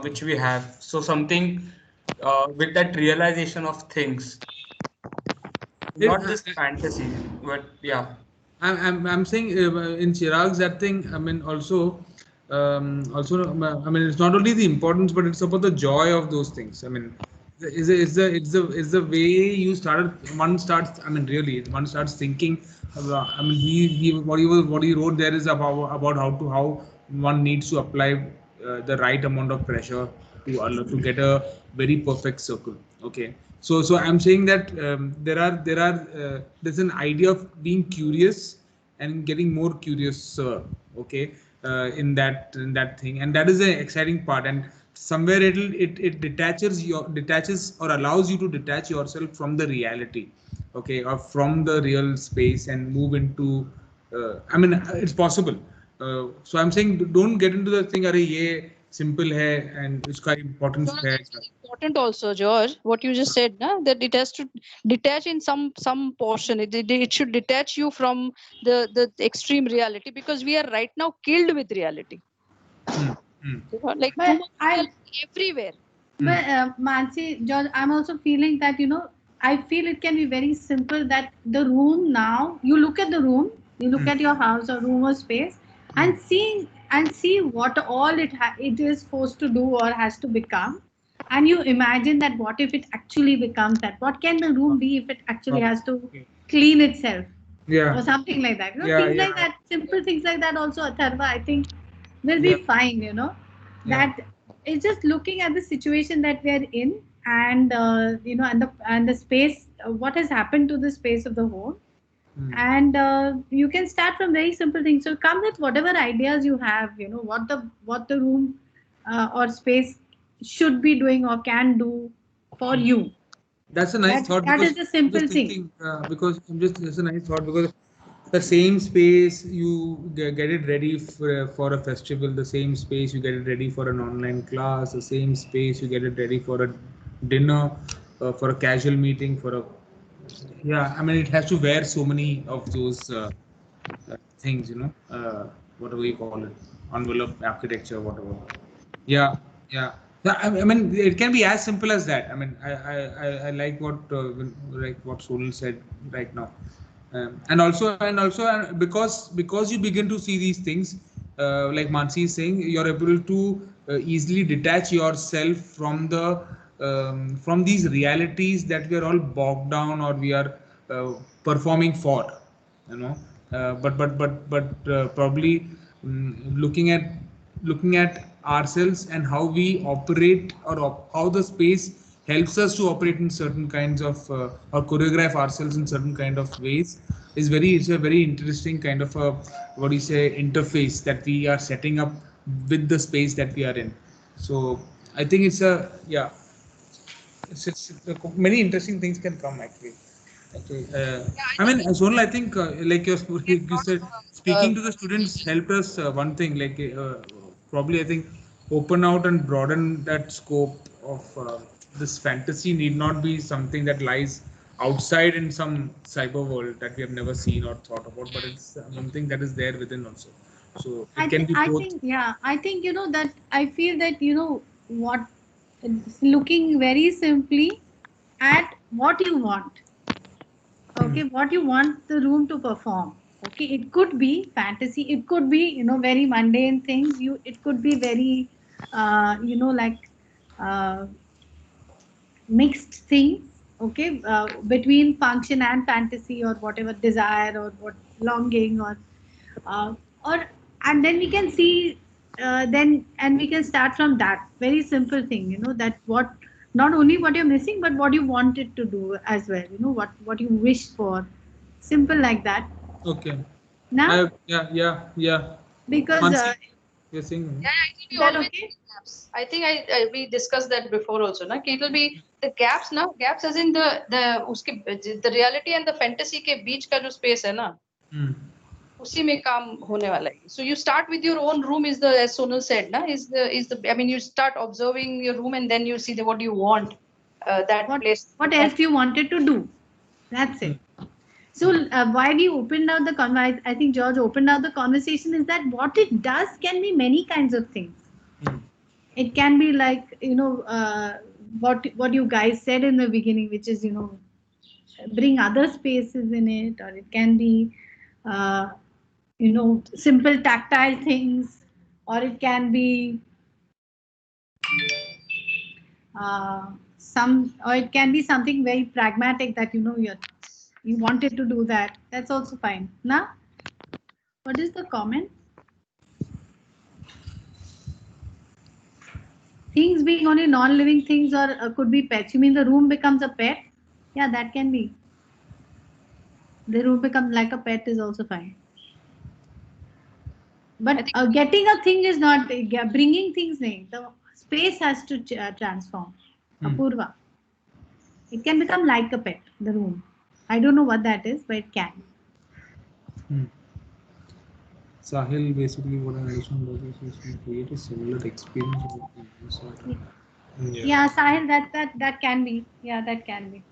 which we have. So something with that realization of things, not just fantasy, but yeah. I'm saying in Chirag's that thing. I mean also. I mean, it's not only the importance, but it's about the joy of those things. I mean, It's the way you started. One starts. I mean, really, one starts thinking. I mean, what he wrote there is about how one needs to apply the right amount of pressure to get a very perfect circle. Okay. So I'm saying that there's an idea of being curious and getting more curious. Okay. In that thing, and that is the exciting part. And somewhere it detaches or allows you to detach yourself from the reality, okay, or from the real space and move into I mean, it's possible. So I'm saying don't get into the thing, अरे ये simple है and इसका importance No, है. that's very important also, George. What you just said, na, that it has to detach in some portion. It should detach you from the extreme reality, because we are right now killed with reality. Like too much reality everywhere. But Mansi, George, I'm also feeling that, I feel it can be very simple that the room now, you look at the room, you look at your house or room or space and see what all it is supposed to do or has to become. And you imagine that what if it actually becomes that? What can the room be if it actually has to clean itself? Yeah. Or something like that. Yeah, Things yeah. like that, simple things like that also, Atharva, I think will be fine, that it's just looking at the situation that we are in, and and the space, what has happened to the space of the home. And you can start from very simple things. So come with whatever ideas you have, what the room or space should be doing or can do for you. That's a nice thought. That Because is the simple I'm just thing. thinking, because it's a nice thought, because the same space you get it ready for a festival, the same space you get it ready for an online class, the same space you get it ready for a dinner, for a casual meeting, I mean, it has to wear so many of those things, whatever you call it, envelope architecture, whatever. Yeah, yeah. I mean, it can be as simple as that. I mean, I like what Sonal said right now, and also because you begin to see these things, like Mansi is saying, you're able to easily detach yourself from these realities that we are all bogged down or we are performing for, you know. But probably looking at ourselves and how we operate, or how the space helps us to operate in certain kinds of or choreograph ourselves in certain kind of ways it's a very interesting kind of a, what do you say, interface that we are setting up with the space that we are in. So I think it's many interesting things can come actually. Okay. I mean, Sonal, I think like you said, speaking to the students helped us one thing, like probably I think open out and broaden that scope of this fantasy need not be something that lies outside in some cyber world that we have never seen or thought about, but it's something that is there within also. So it can be both. I think that I feel that what, looking very simply at what you want. Okay, what you want the room to perform. Okay, it could be fantasy, it could be very mundane things. It could be very like mixed things. Okay, between function and fantasy, or whatever desire, or what longing, uh, or and then we can see and we can start from that very simple thing, that what, not only what you're missing but what you want it to do as well, what you wish for, simple like that. Okay. Now, Yeah. because Mansi, you're saying. Yeah, it will be is that always okay? gaps. I think we discussed that before also, na? It will be the gaps now. Gaps as in the reality and the fantasy के बीच का जो space है ना, उसी में काम होने वाला है. So you start with your own room, is the, as Sonal said, na, is the I mean, you start observing your room and then you see what you want that place. What else you wanted to do? That's it. So why we opened out the conversation, I think George opened out the conversation, is that what it does can be many kinds of things. It can be like, what you guys said in the beginning, which is, bring other spaces in it, or it can be, simple tactile things, or it can be or it can be something very pragmatic that you wanted to do that. That's also fine. Nah? What is the comment? Things being only non-living things or could be pets. You mean the room becomes a pet? Yeah, that can be. The room becomes like a pet is also fine. But getting a thing is not bringing things. The space has to transform. Apurva. It can become like a pet, the room. I don't know what that is, but it can. Sahil, basically what I understand about this is to create a similar experience. Yeah, Sahil, that can be. Yeah, that can be.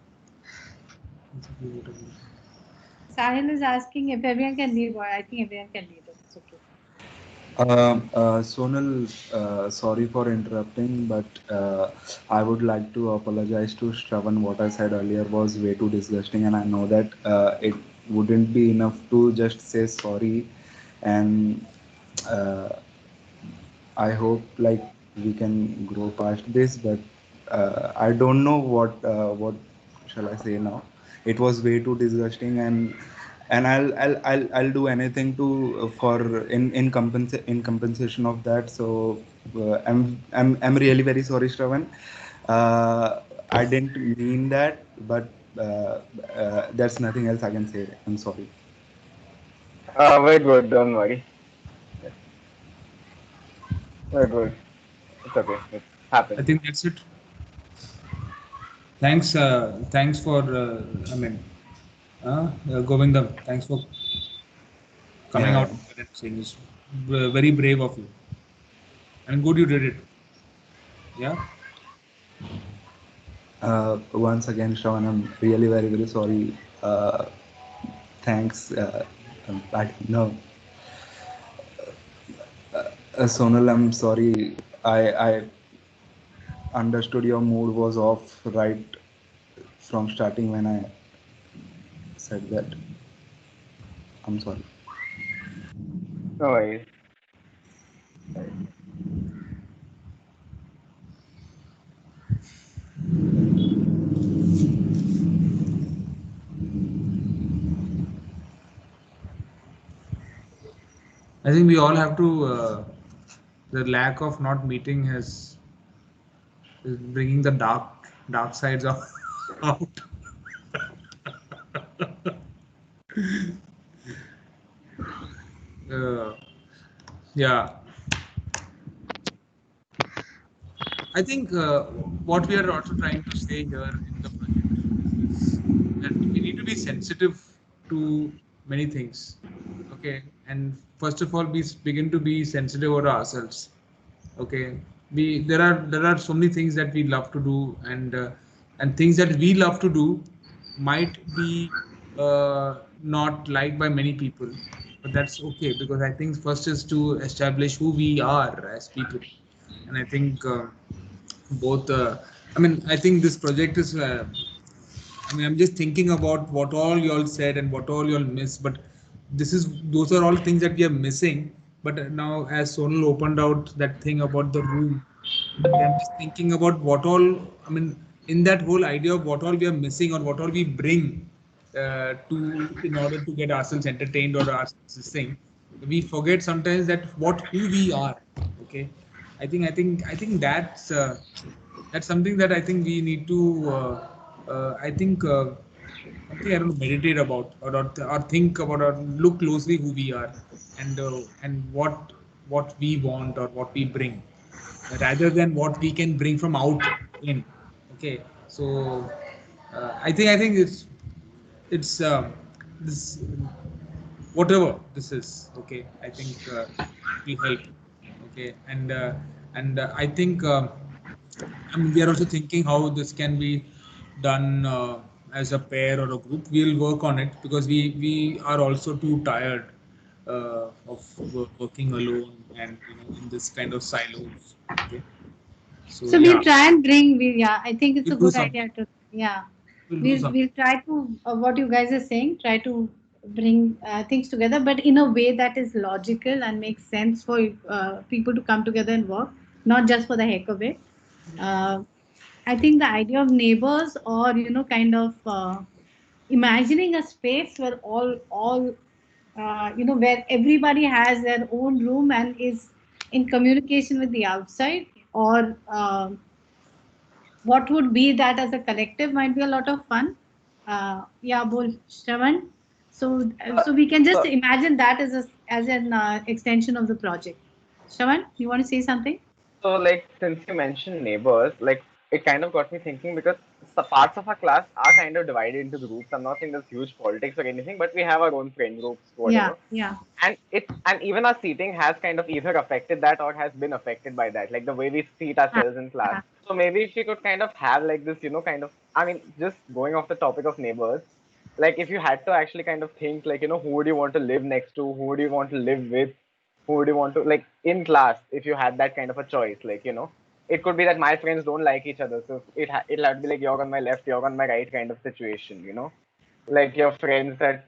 Sahil is asking if everyone can lead. I think everyone can lead. It's okay. Sonal, sorry for interrupting, but I would like to apologize to Shravan. What I said earlier was way too disgusting, and I know that it wouldn't be enough to just say sorry. And I hope like we can grow past this, but I don't know what shall I say now. It was way too disgusting, and I'll do anything to for in compensation of that. So I'm really very sorry, Shravan. I didn't mean that, but there's nothing else I can say. I'm sorry. We're good. Don't worry. We're good. It's okay. It happens. I think that's it. Thanks for Govindam. Thanks for coming out and saying this. Very brave of you, and good you did it. Yeah. Once again, Shravan, I'm really very, very sorry. Thanks. I don't know. Sonal, I'm sorry. I understood your mood was off right from starting when I said that. I'm sorry. No worries. I think we all have to. The lack of not meeting is bringing the dark sides of out. Yeah. I think what we are also trying to say here in the project is that we need to be sensitive to many things. Okay, and first of all, we begin to be sensitive over ourselves. Okay, there are so many things that we love to do, and things that we love to do might be not liked by many people, but that's okay, because I think first is to establish who we are as people, and I think both. I think this project is. I'm just thinking about what all y'all said and what all y'all missed, but those are all things that we are missing. But now, as Sonal opened out that thing about the room, I'm just thinking about what all. In that whole idea of what all we are missing or what all we bring in order to get ourselves entertained or ourselves this thing, we forget sometimes that who we are. Okay, I think that's something that I think we need to. Something I don't know, meditate about or think about or look closely who we are and what we want or what we bring, rather than what we can bring from out in. Okay, so I think it's this whatever this is. Okay, I think it will help. Okay, and I think. We are also thinking how this can be done as a pair or a group. We'll work on it because we are also too tired of working alone and in this kind of silos. Okay, so yeah. We'll try and bring. I think it's We'll a do good something. idea to. Yeah, We'll try to what you guys are saying. Try to bring things together, but in a way that is logical and makes sense for people to come together and work, not just for the heck of it. I think the idea of neighbors, or kind of imagining a space where all where everybody has their own room and is in communication with the outside, or what would be that as a collective might be a lot of fun. Yeah, bol Shravan. So we can just So, imagine that as an extension of the project. Shravan, you want to say something? so like since you mentioned neighbors, like it kind of got me thinking because the parts of our class are kind of divided into groups. I'm not saying there's huge politics or anything, but we have our own friend groups, Yeah, whatever. yeah. And even our seating has kind of either affected that or has been affected by that, like the way we seat ourselves in class. So maybe if we could kind of have like this, kind of, I mean, just going off the topic of neighbors, like if you had to actually kind of think like, who would you want to live next to, who would you want to live with, who would you want to, like, in class, if you had that kind of a choice, like, it could be that my friends don't like each other, so it'll have to be like you're on my left, you're on my right kind of situation, like your friends that,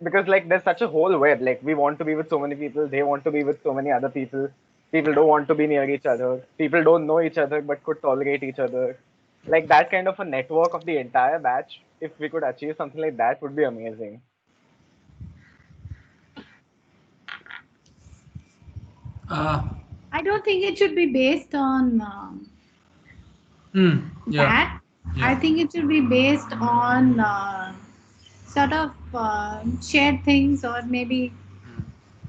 because like there's such a whole web, like we want to be with so many people, they want to be with so many other people, people don't want to be near each other, people don't know each other but could tolerate each other, like that kind of a network of the entire batch, if we could achieve something like that, would be amazing. I don't think it should be based on Yeah. that. I Yeah. think it should be based on sort of shared things, or maybe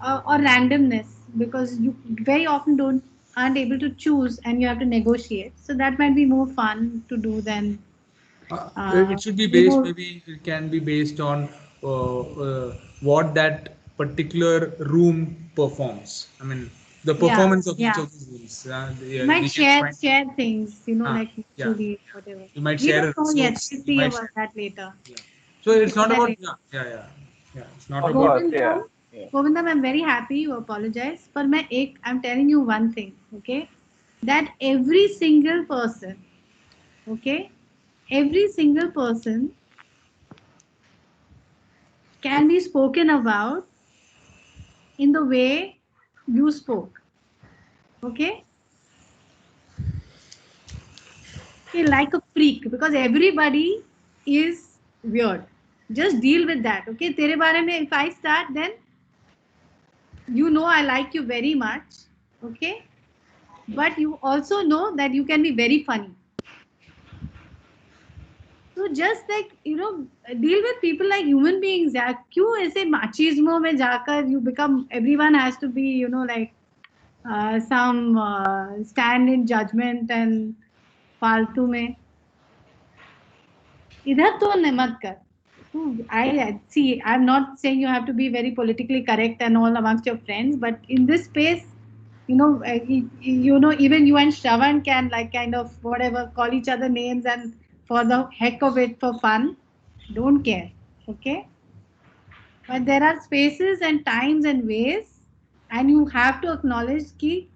or randomness, because you very often aren't able to choose and you have to negotiate. So that might be more fun to do than It should be based, maybe it can be based on what that particular room performs. I mean, the performance of each of these rooms. You might We can share find, things, like yeah. mutually, whatever. You might We share don't a know yet. resource. We'll You see might about share, that later. yeah. So We'll it's see not that about, later. yeah. It's not Of about. course, yeah. Govindam, Govindam, I'm very happy you apologize. But I'm telling you one thing, okay? That every single person, okay? Every single person can be spoken about in the way you spoke, okay? Okay, like a freak, because everybody is weird. Just deal with that, okay? Tere bare mein, if I start, then I like you very much, okay? But you also know that you can be very funny. So just like, deal with people like human beings. यार क्यों ऐसे machismo में जाकर you become, everyone has to be, like some stand in judgment and फालतू में इधर तो मत कर. I see. I'm not saying you have to be very politically correct and all amongst your friends, but in this space, even you and Shravan can like kind of whatever call each other names and for the heck of it, for fun. Don't care, okay? But there are spaces and times and ways, and you have to acknowledge the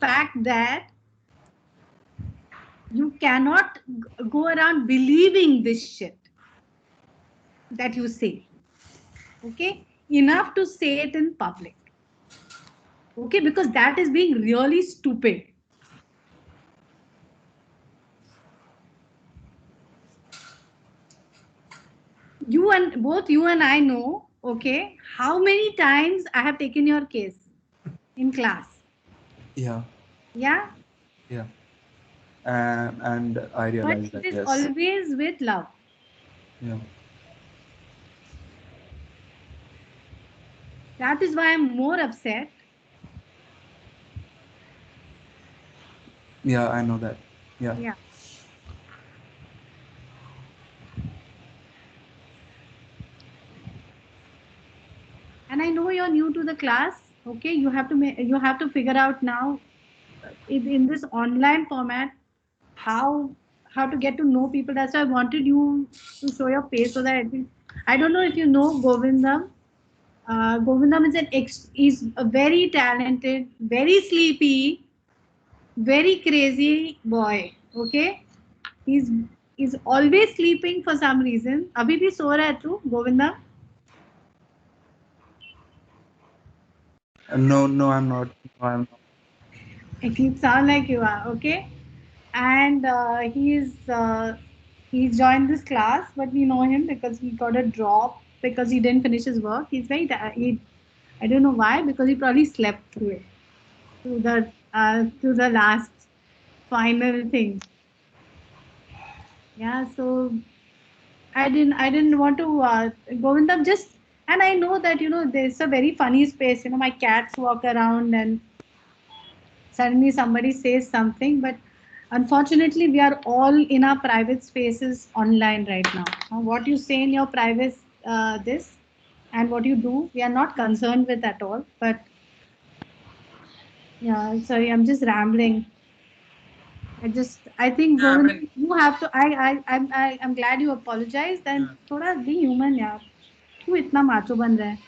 fact that you cannot go around believing this shit that you say. Okay, enough to say it in public. Okay, because that is being really stupid. Both you and I know, okay, how many times I have taken your case in class. Yeah. Yeah. Yeah. And I But realized it that, is yes. always with love. Yeah. That is why I'm more upset. Yeah, I know that. Yeah. Yeah. And I know you're new to the class. Okay, you have to figure out now in this online format how to get to know people. That's why I wanted you to show your face so that I don't know if you know Govindam. Govindam is a very talented, very sleepy, very crazy boy. Okay, he's always sleeping for some reason. अभी भी सो रहा है तू, Govindam? No, I'm not. No, I'm not. It sounds like you are. Okay. and he's joined this class, but we know him because he got a drop because he didn't finish his work. He's very I don't know why, because he probably slept through it, to the last final thing. Yeah, so I didn't want to Govindam just, and I know that there's a very funny space. My cats walk around and suddenly somebody says something, but unfortunately we are all in our private spaces online right now. What you say in your private this and what you do, we are not concerned with at all. But yeah, sorry, I'm just rambling. I think Yeah, I Govind, mean, you have to. I'm glad you apologized. And थोड़ा be human यार. क्यों इतना macho बन रहा है?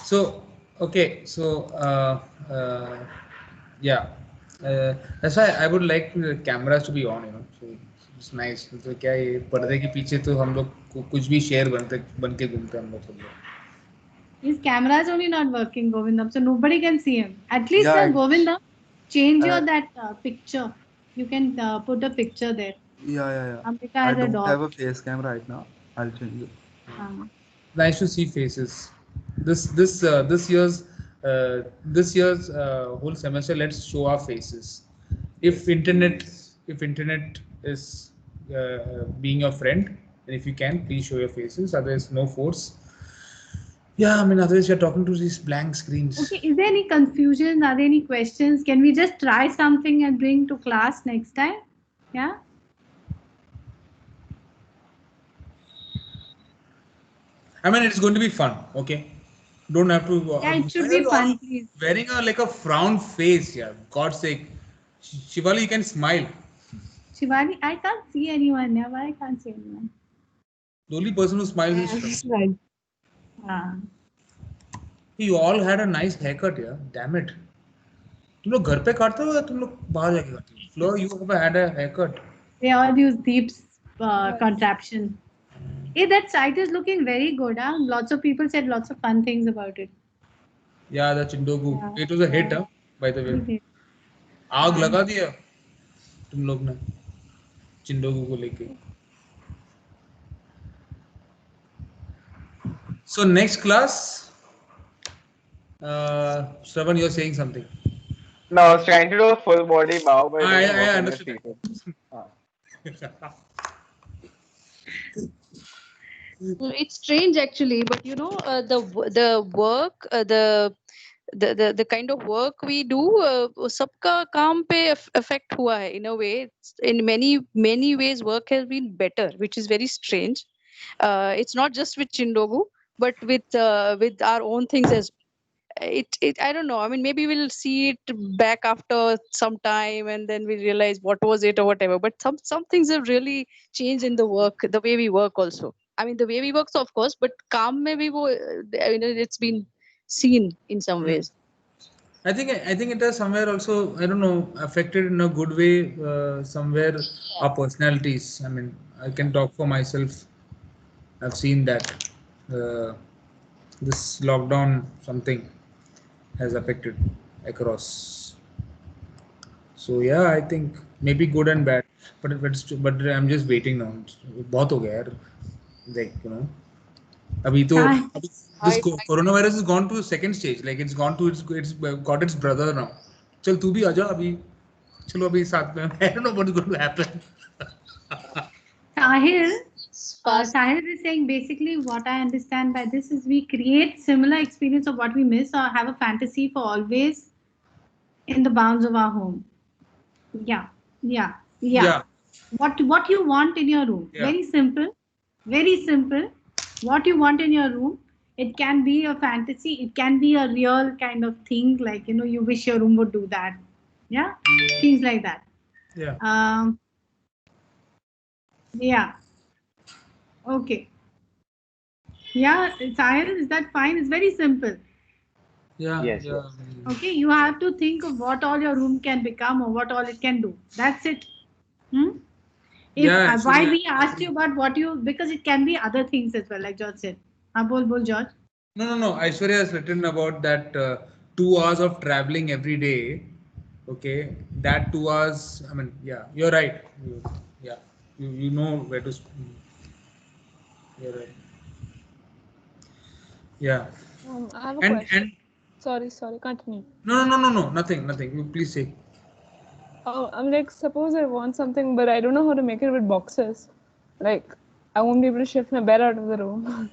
so okay, so yeah, that's why I would like the cameras to be on, so it's nice. तो क्या ये पर्दे के पीछे तो हम लोग कुछ भी शेयर बन के घूमते हैं हम लोग सब लोग. His camera is only not working, Govindam, so nobody can see him. At least, Yeah, Govindam, change your uh, that picture. You can put a picture there. yeah. Ambika I has a don't dog. have a face cam right now. I'll change it. Nice to see faces. This year's whole semester, let's show our faces. If internet is being your friend, and if you can, please show your faces. Otherwise, no force. Yeah, I mean, otherwise you're talking to these blank screens. Okay, is there any confusion? Are there any questions? Can we just try something and bring to class next time? Yeah. I mean, it's going to be fun. Okay, don't have to. Yeah, it should be fun, please. Wearing a frown face, yeah. God's sake, Shivali, you can smile. Shivani, I can't see anyone. Yeah, why I can't see anyone? The only person who smiles is Shivali. Right. You all had a nice haircut, yeah. Damn it. तुम लोग घर पे काटते हो या तुम लोग बाहर जाके काटते हो? Flo, you have had a haircut. They all use Deep's contraption. Hey, that site is looking very good. Huh? Lots of people said lots of fun things about it. Yeah, the Chindogu. Yeah. It was a hit, huh? By the way. आग लगा दिया तुम लोग ने चिंडोगू को लेके. So next class, Shravan, you're saying something. No, I was trying to do a full body bow, but I it didn't work on the understood. It's strange actually, but the work, the kind of work we do, सबका काम पे affect हुआ है in a way. In many ways, work has been better, which is very strange. It's not just with Chindogu, but with our own things as well. I don't know. I mean, maybe we'll see it back after some time, and then we realize what was it or whatever. But some things have really changed in the work, the way we work also. I mean, the way we work, of course, but calm maybe it's been seen in some ways. I think it has somewhere also, I don't know, affected in a good way, somewhere our personalities. I mean, I can talk for myself. I've seen that this lockdown something has affected across. So yeah, I think maybe good and bad, but I'm just waiting now. बहुत हो गया यार, like अभी तो this coronavirus has gone to second stage, like it's gone to it's got its brother now. चल तू भी आजा अभी, चलो अभी साथ में. I don't know what is going to happen. Sahil is saying basically what I understand by this is we create similar experience of what we miss or have a fantasy for always in the bounds of our home. Yeah. What you want in your room. Yeah. Very simple. What you want in your room. It can be a fantasy. It can be a real kind of thing. Like, you wish your room would do that. Yeah. Things like that. Yeah. Yeah. Okay. Yeah, Sahil, is that fine? It's very simple. Yeah. Yes. Okay, you have to think of what all your room can become or what all it can do. That's it. Why we asked you about because it can be other things as well, like George said. Bol George. No. Aishwarya has written about that 2 hours of traveling every day. Okay, that 2 hours. I mean, yeah, you're right. Yeah, you know where to. You're right. Yeah, I have a and question. Sorry, continue. no, nothing. You please say. Oh, I'm like, suppose I want something, but I don't know how to make it with boxes. Like, I won't be able to shift my bed out of the room.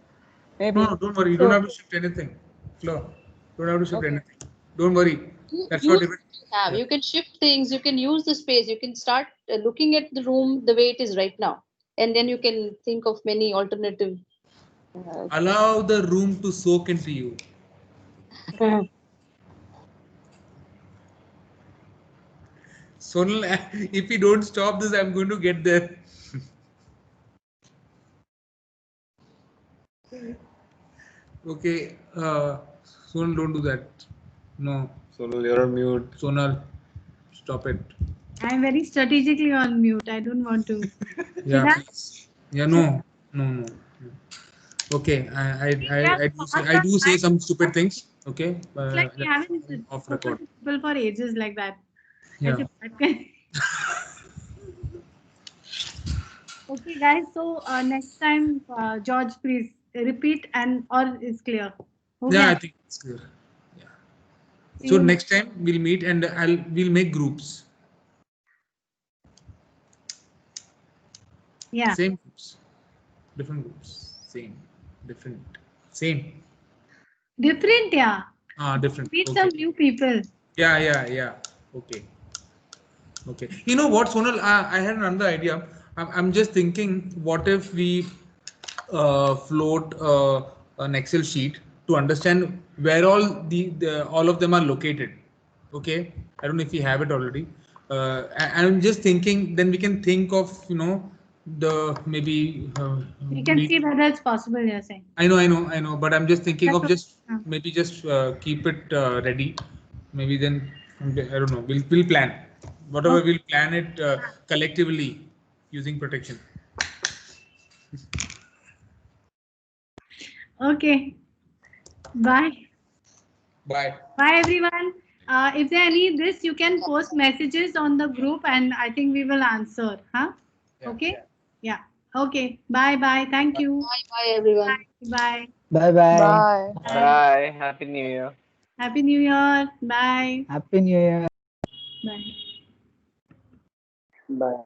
Maybe. No, don't worry. You don't So, have to shift anything. Flo, don't have to shift okay. anything. Don't worry. You That's what use it. what you have. You can shift things. You can use the space. You can start looking at the room the way it is right now, and then you can think of many alternative. Allow the room to soak into you. Sonal, if you don't stop this, I'm going to get there. Okay, Sonal, don't do that. No. Sonal, you're on mute. Sonal, stop it. I'm very strategically on mute. I don't want to. Yeah, Should I? please. Yeah, no. Okay, I do say some stupid things. Okay, It's like we haven't off spoken record. to people for ages like that. Yeah. Okay, guys. So next time, George, please repeat and or is clear. Okay. Yeah, I think it's clear. Yeah. So next time we'll meet and we'll make groups. Yeah. Same groups. Different groups. Same. Different. Same. Different, yeah. Different. Meet Okay. some new people. Yeah. Okay. You know what, Sonal? I had another idea. I'm just thinking, what if we float an Excel sheet to understand where all all of them are located. Okay, I don't know if we have it already. I'm just thinking. Then we can think of the maybe. We can see whether it's possible. You're saying. I know. But I'm just thinking of maybe just keep it ready. Maybe then I don't know. We'll plan whatever we'll plan it collectively using protection. Okay. Bye. Bye. Bye, everyone. If there are any this, you can post messages on the group, and I think we will answer. Huh? Yeah. Okay. Yeah. Okay. Bye. Thank you. Bye, everyone. Bye. Bye bye. Bye. Bye. Happy New Year. Happy New Year. Bye. Happy New Year. Bye. Bye.